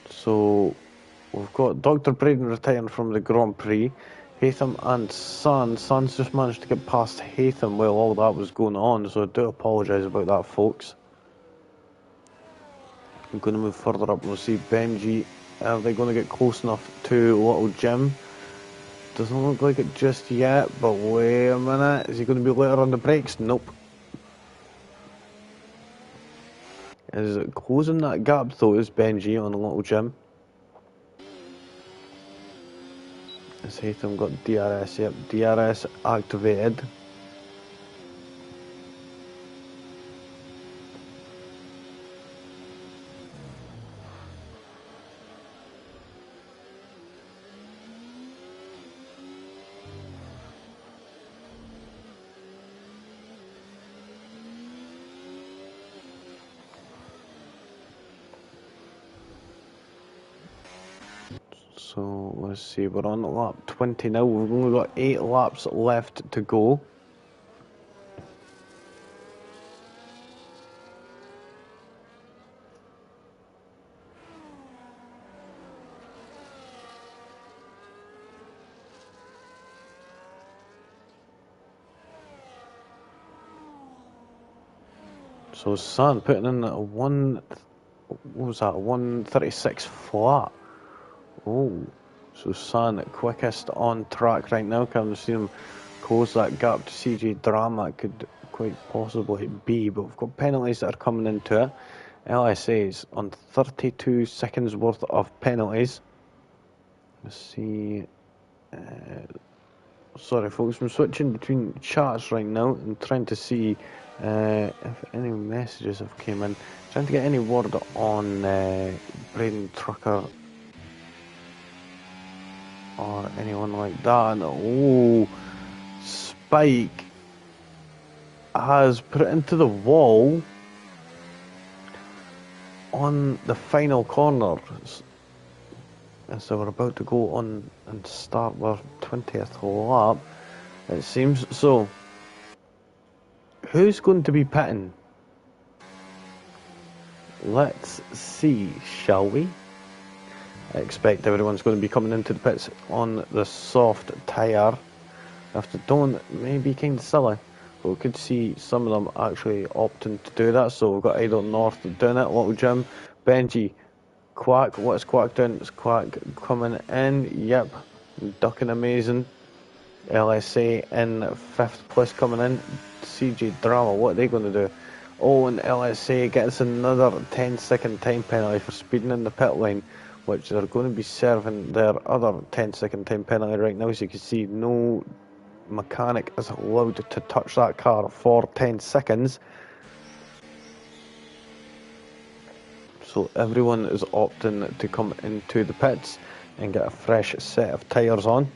So we've got Dr. Braden retiring from the Grand Prix. Haytham and San's just managed to get past Haytham while all that was going on, so I do apologise about that, folks. I'm going to move further up and we'll see Benji. Are they going to get close enough to Little Jim? Doesn't look like it just yet, but wait a minute. Is he going to be later on the brakes? Nope. Is it closing that gap though, is Benji on Little Jim? Has Haytham got DRS? Yep, DRS activated. So let's see, we're on lap 20 now. We've only got 8 laps left to go. So San putting in a 136 flat. Oh, so San quickest on track right now. Can't see him close that gap to CJ Drama. It could quite possibly be, but we've got penalties that are coming into it. LSA's on 32 seconds worth of penalties. Let's see. Sorry folks, I'm switching between chats right now and trying to see if any messages have came in. Trying to get any word on Braden Trucker or anyone like that. Oh, Spike has put it into the wall on the final corner. And so we're about to go on and start our 20th lap, it seems. So, who's going to be pitting? Let's see, shall we? I expect everyone's going to be coming into the pits on the soft tyre. After don't, maybe kind of silly, but we could see some of them actually opting to do that. So we've got Idle North doing it, Little Jim, Benji, Quack. What's Quack doing? It's Quack coming in. Yep, ducking amazing. LSA in 5th place coming in. CJ Drama, what are they going to do? Oh, and LSA gets another 10-second time penalty for speeding in the pit lane, which they're going to be serving their other 10-second time penalty right now. As you can see, no mechanic is allowed to touch that car for 10 seconds. So everyone is opting to come into the pits and get a fresh set of tyres on.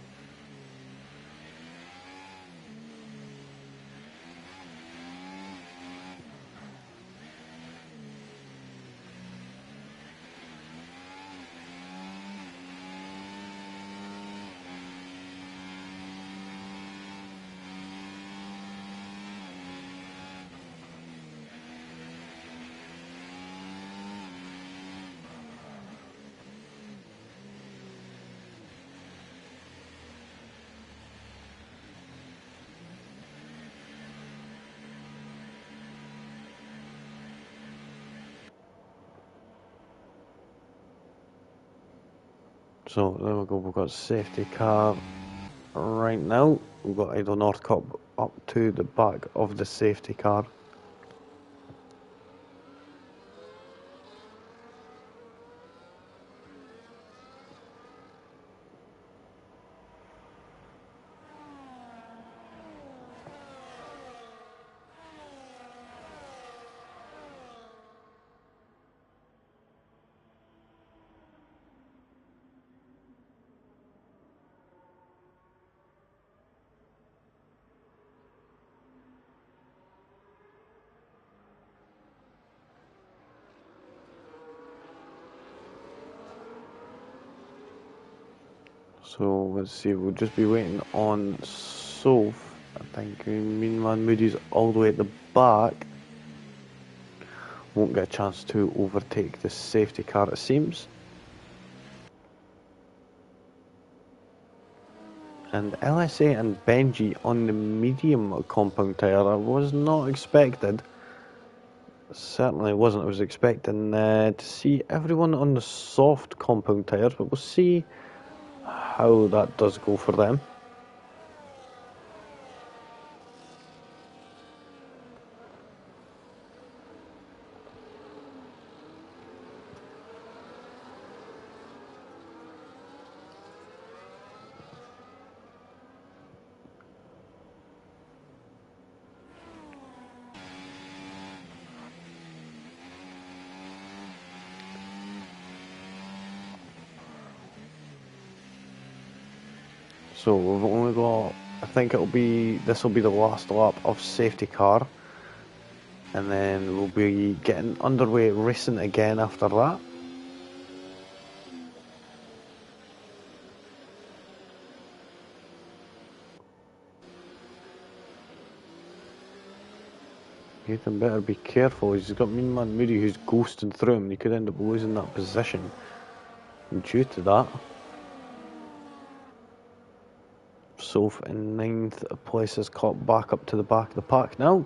So there we go, we've got safety car right now. We've got Idle North Cup up to the back of the safety car. So let's see, we'll just be waiting on Soph. I think Mean Man Moody's all the way at the back. Won't get a chance to overtake the safety car, it seems. And LSA and Benji on the medium compound tyre. I was not expected. Certainly wasn't. I was expecting to see everyone on the soft compound tyres, but we'll see how that does go for them. So we've only got, I think this will be the last lap of safety car, and then we'll be getting underway racing again after that. Nathan better be careful. He's got Mean Man Moody who's ghosting through him. He could end up losing that position due to that. Soph in 9th place is caught back up to the back of the pack now.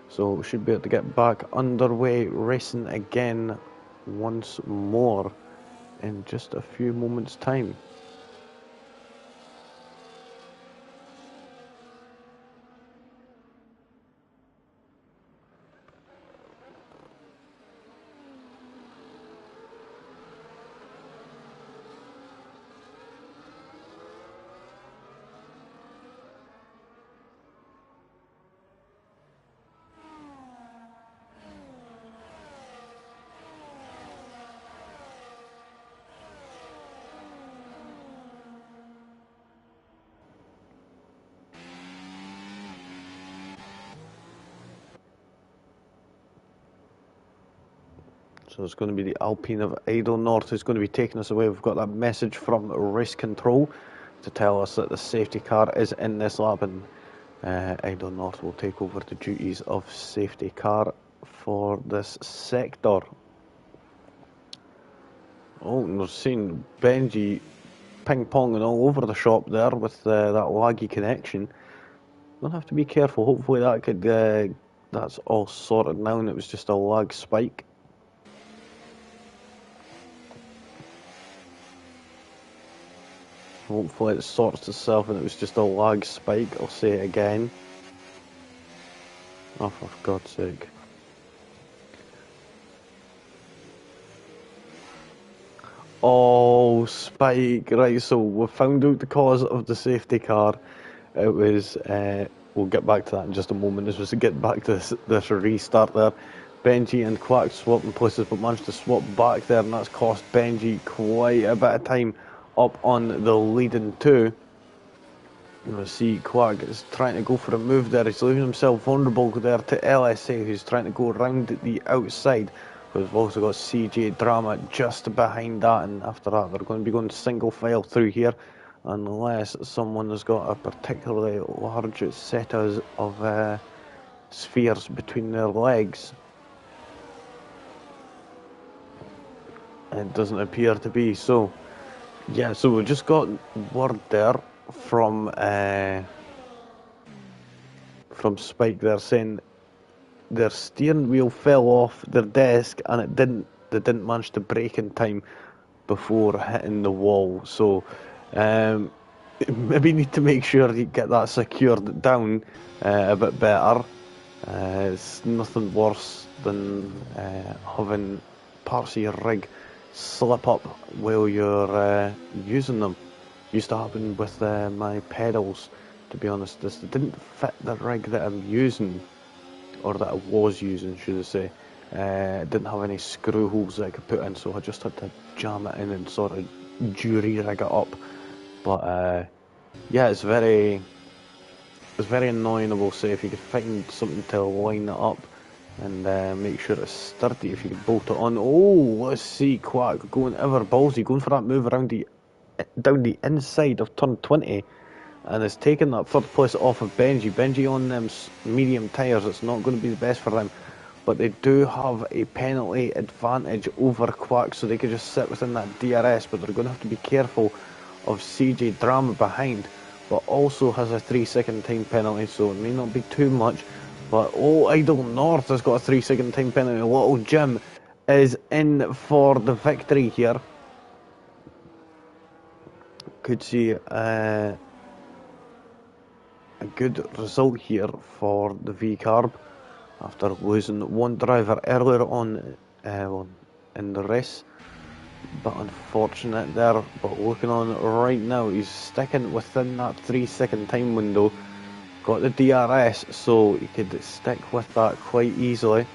So we should be able to get back underway racing again once more in just a few moments' time. So it's going to be the Alpine of Idle North who's going to be taking us away. We've got that message from race control to tell us that the safety car is in this lap, and Idle North will take over the duties of safety car for this sector. Oh, and we're seeing Benji ping-ponging all over the shop there with that laggy connection. We'll have to be careful. Hopefully that's all sorted now and it was just a lag spike. Hopefully it sorts itself and it was just a lag spike. I'll say it again. Oh, for God's sake. Oh, spike. Right, so we found out the cause of the safety car. It was, we'll get back to that in just a moment. This was to get back to this restart there. Benji and Quack swapping places, but managed to swap back there, and that's cost Benji quite a bit of time up on the leading two. You see Quack is trying to go for a move there. He's leaving himself vulnerable there to LSA, who's trying to go around the outside. But we've also got CJ Drama just behind that, and after that they're going to be going single file through here, unless someone has got a particularly large set of spheres between their legs. It doesn't appear to be so. Yeah, so we just got word there from Spike there saying their steering wheel fell off their desk and they didn't manage to brake in time. before hitting the wall. So maybe need to make sure you get that secured down a bit better. It's nothing worse than having parts of your rig slip up while you're using them. Used to happen with my pedals, to be honest. This didn't fit the rig that I'm using, or that I was using, should I say. It didn't have any screw holes that I could put in, so I just had to jam it in and sort of jury rig it up. But yeah, it's very annoying, I will say, if you could find something to line it up and make sure it's sturdy. If you could bolt it on. Oh, let's see, Quack going ever ballsy, going for that move around down the inside of turn 20, and it's taking that third place off of Benji. Benji on them medium tyres, it's not going to be the best for them, but they do have a penalty advantage over Quack, so they could just sit within that DRS, but they're going to have to be careful of CJ Drama behind, but also has a 3-second time penalty, so it may not be too much. But oh, Idle North has got a 3-second time penalty. Little Jim is in for the victory here. Could see a good result here for the V-Carb after losing one driver earlier on in the race. But unfortunate there. But looking on right now, he's sticking within that 3-second time window. Got the DRS, so he could stick with that quite easily.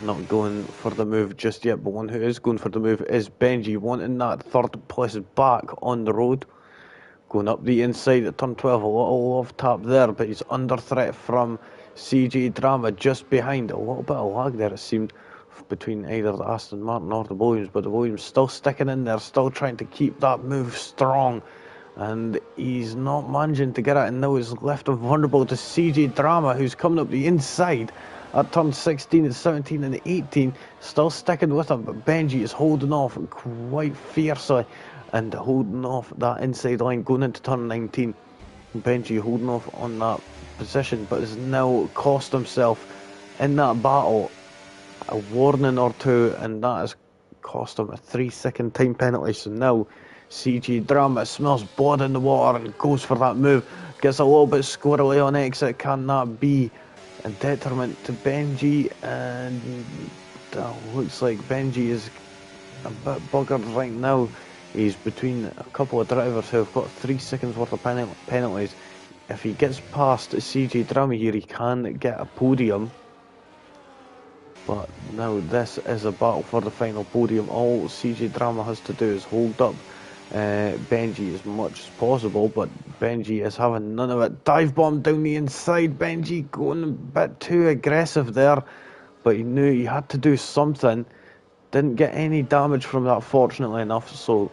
Not going for the move just yet, but one who is going for the move is Benji, wanting that third place back on the road. Going up the inside at turn 12, a little off tap there, but he's under threat from CJ Drama just behind. A little bit of lag there, it seemed, between either the Aston Martin or the Williams, but the Williams still sticking in there, still trying to keep that move strong. And he's not managing to get it, and now he's left vulnerable to CJ Drama, who's coming up the inside at turn 16 and 17 and 18, still sticking with him, but Benji is holding off quite fiercely and holding off that inside line going into turn 19. Benji holding off on that position, but has now cost himself in that battle a warning or two, and that has cost him a 3-second time penalty. So now CG Drama smells blood in the water and goes for that move. Gets a little bit squirrely on exit. Can that be a detriment to Benji? And looks like Benji is a bit buggered right now. He's between a couple of drivers who have got 3 seconds worth of penalties. If he gets past CG Drama here, he can get a podium. But now this is a battle for the final podium. All CJ Drama has to do is hold up Benji as much as possible, but Benji is having none of it. Dive bomb down the inside. Benji going a bit too aggressive there, but he knew he had to do something. Didn't get any damage from that, fortunately enough, so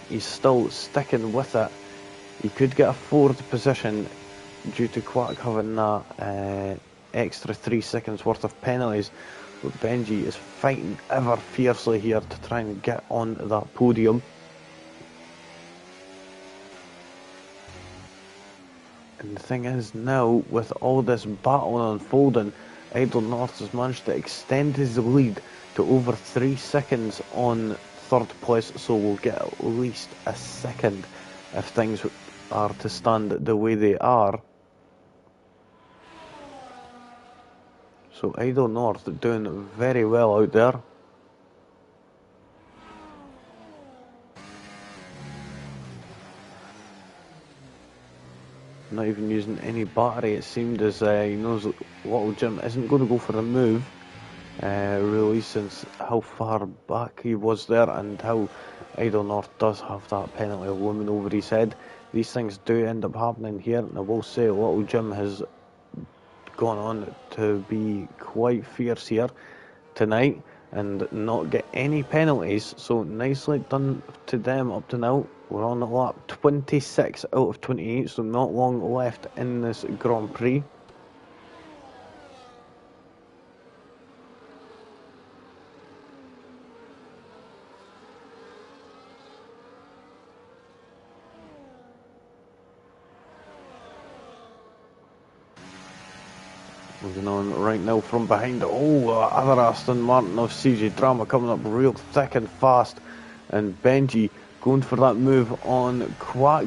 he's still sticking with it. He could get a 4th position due to Quack having that extra 3 seconds worth of penalties, but Benji is fighting ever fiercely here to try and get on that podium. And the thing is, now with all this battle unfolding, Idle North has managed to extend his lead to over 3 seconds on 3rd place, so we'll get at least a second if things are to stand the way they are. So Idle North doing very well out there. Not even using any battery, it seemed, as he knows Little Jim isn't going to go for the move, really, since how far back he was there and how Idle North does have that penalty looming over his head. These things do end up happening here, and I will say Little Jim has gone on to be quite fierce here tonight and not get any penalties, so nicely done to them up to now. We're on lap 26 out of 28, so not long left in this Grand Prix. Moving on right now from behind. Oh, other Aston Martin of CJ Drama coming up real thick and fast. And Benji going for that move on Quack.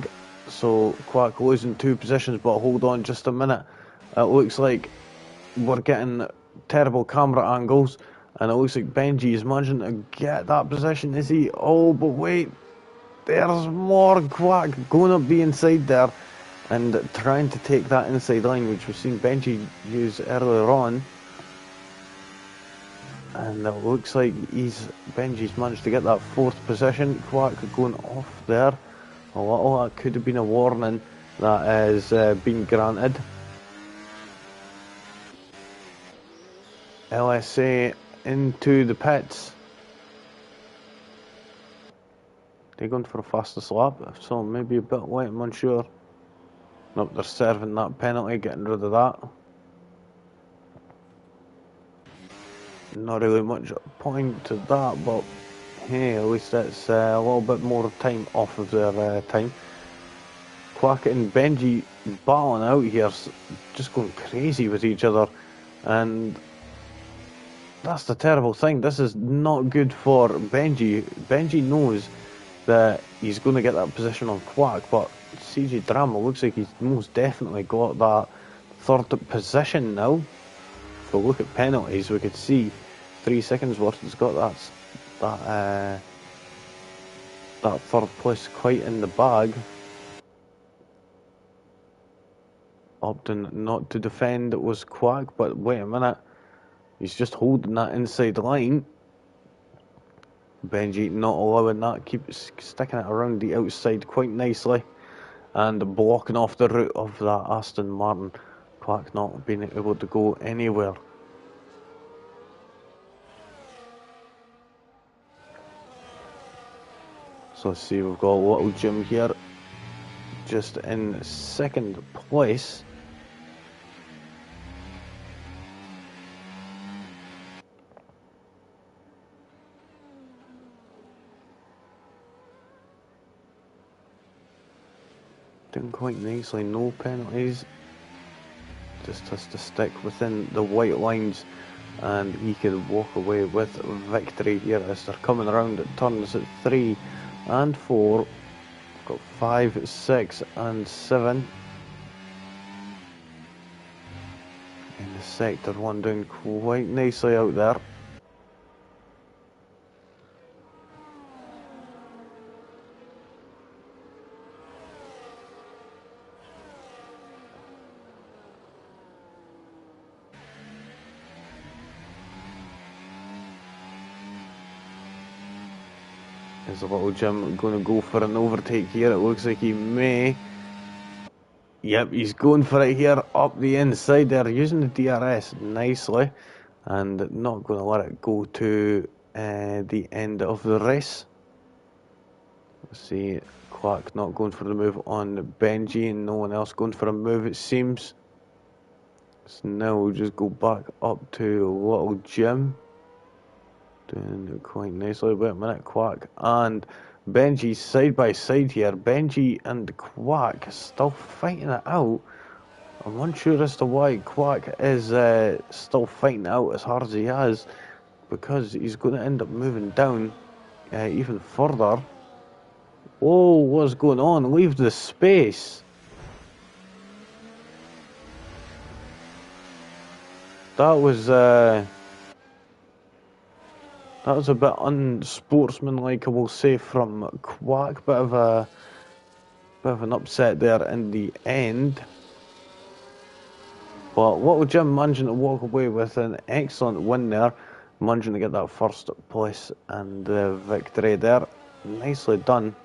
So Quack losing 2 positions, but hold on just a minute. It looks like we're getting terrible camera angles. And it looks like Benji is managing to get that position. Is he? Oh, but wait. There's more Quack going up the inside there. And trying to take that inside line, which we've seen Benji use earlier on. And it looks like Benji's managed to get that 4th position. Quack going off there. A little, that could have been a warning that has been granted. LSA into the pits. They're going for a fastest lap, so maybe a bit late, I'm unsure. Nope, they're serving that penalty, getting rid of that. Not really much point to that, but hey, at least that's a little bit more time off of their time. Quack and Benji battling out here, just going crazy with each other, and that's the terrible thing. This is not good for Benji. Benji knows that he's going to get that position on Quack, but CJ Drama looks like he's most definitely got that 3rd position now. If we look at penalties, we could see 3 seconds worth. He's got that 3rd place quite in the bag. Opting not to defend was Quack, but wait a minute, he's just holding that inside line. Benji not allowing that, keep sticking it around the outside quite nicely and blocking off the route of that Aston Martin. Quack not being able to go anywhere. So let's see, we've got Little Jim here just in 2nd place. Doing quite nicely, no penalties. Just has to stick within the white lines and he can walk away with victory here as they're coming around at turns at 3 and 4. We've got 5, 6 and 7 in the sector 1, doing quite nicely out there. Is a Little Jim going to go for an overtake here? It looks like he may. Yep, he's going for it here up the inside there, using the DRS nicely and not going to let it go to the end of the race. Let's see, Quack not going for the move on Benji and no one else going for a move, it seems. So now we'll just go back up to Little Jim. Doing quite nicely. Wait a minute, Quack and Benji side by side here. Benji and Quack still fighting it out. I'm unsure as to why Quack is still fighting it out as hard as he has, because he's going to end up moving down even further. Oh, what's going on? Leave the space. That was a bit unsportsmanlike, I will say, from Quack. Bit of an upset there in the end. But Little Jim managing to walk away with an excellent win there. Managing to get that 1st place and the victory there. Nicely done.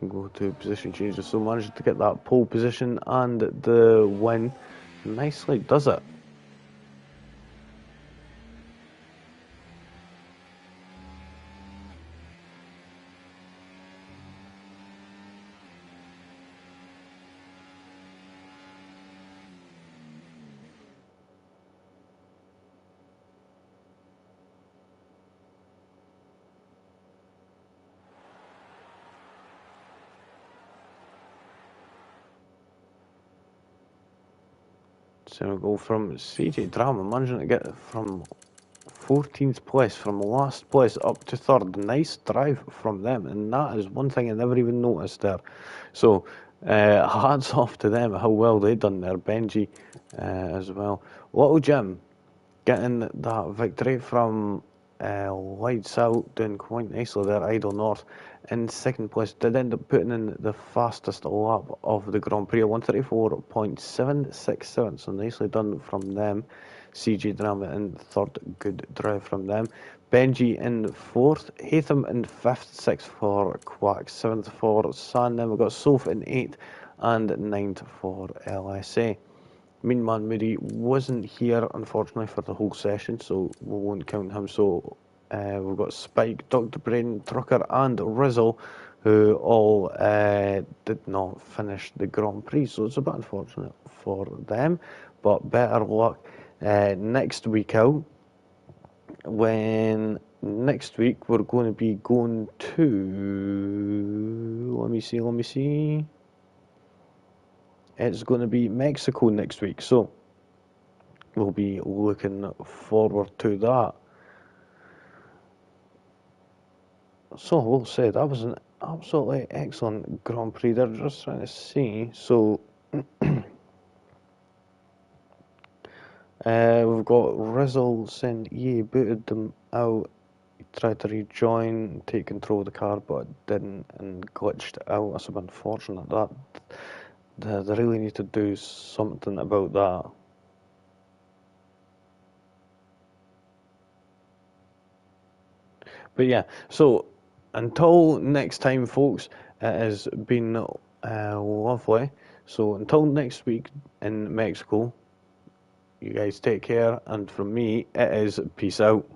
Go to position changes. So managing to get that pole position and the win. Nicely does it. So we go from CJ Drama, managing to get from 14th place, from last place up to third. Nice drive from them, and that is one thing I never even noticed there. So, hats off to them, how well they done there. Benji as well. Little Jim getting that victory from Lights Out, doing quite nicely there. Idle North in second place, did end up putting in the fastest lap of the Grand Prix, 134.767, so nicely done from them. CJ Drama in third, good drive from them. Benji in fourth, Hatham in fifth, sixth for Quack, seventh for San. Then we got Soph in eighth, and ninth for LSA. Mean Man Moody wasn't here, unfortunately, for the whole session, so we won't count him. So we've got Spike, Dr. Brain, Trucker, and Rizzle, who all did not finish the Grand Prix. So it's a bit unfortunate for them, but better luck next week out. When next week we're going to be going to, let me see. It's going to be Mexico next week, so we'll be looking forward to that. So, we'll say that was an absolutely excellent Grand Prix. They're just trying to see. So, we've got Rizzle saying EA booted them out. He tried to rejoin, take control of the car, but didn't and glitched out. That's a bit unfortunate. That they really need to do something about that. But yeah, so until next time, folks, it has been lovely. So until next week in Mexico, you guys take care. And from me, it is peace out.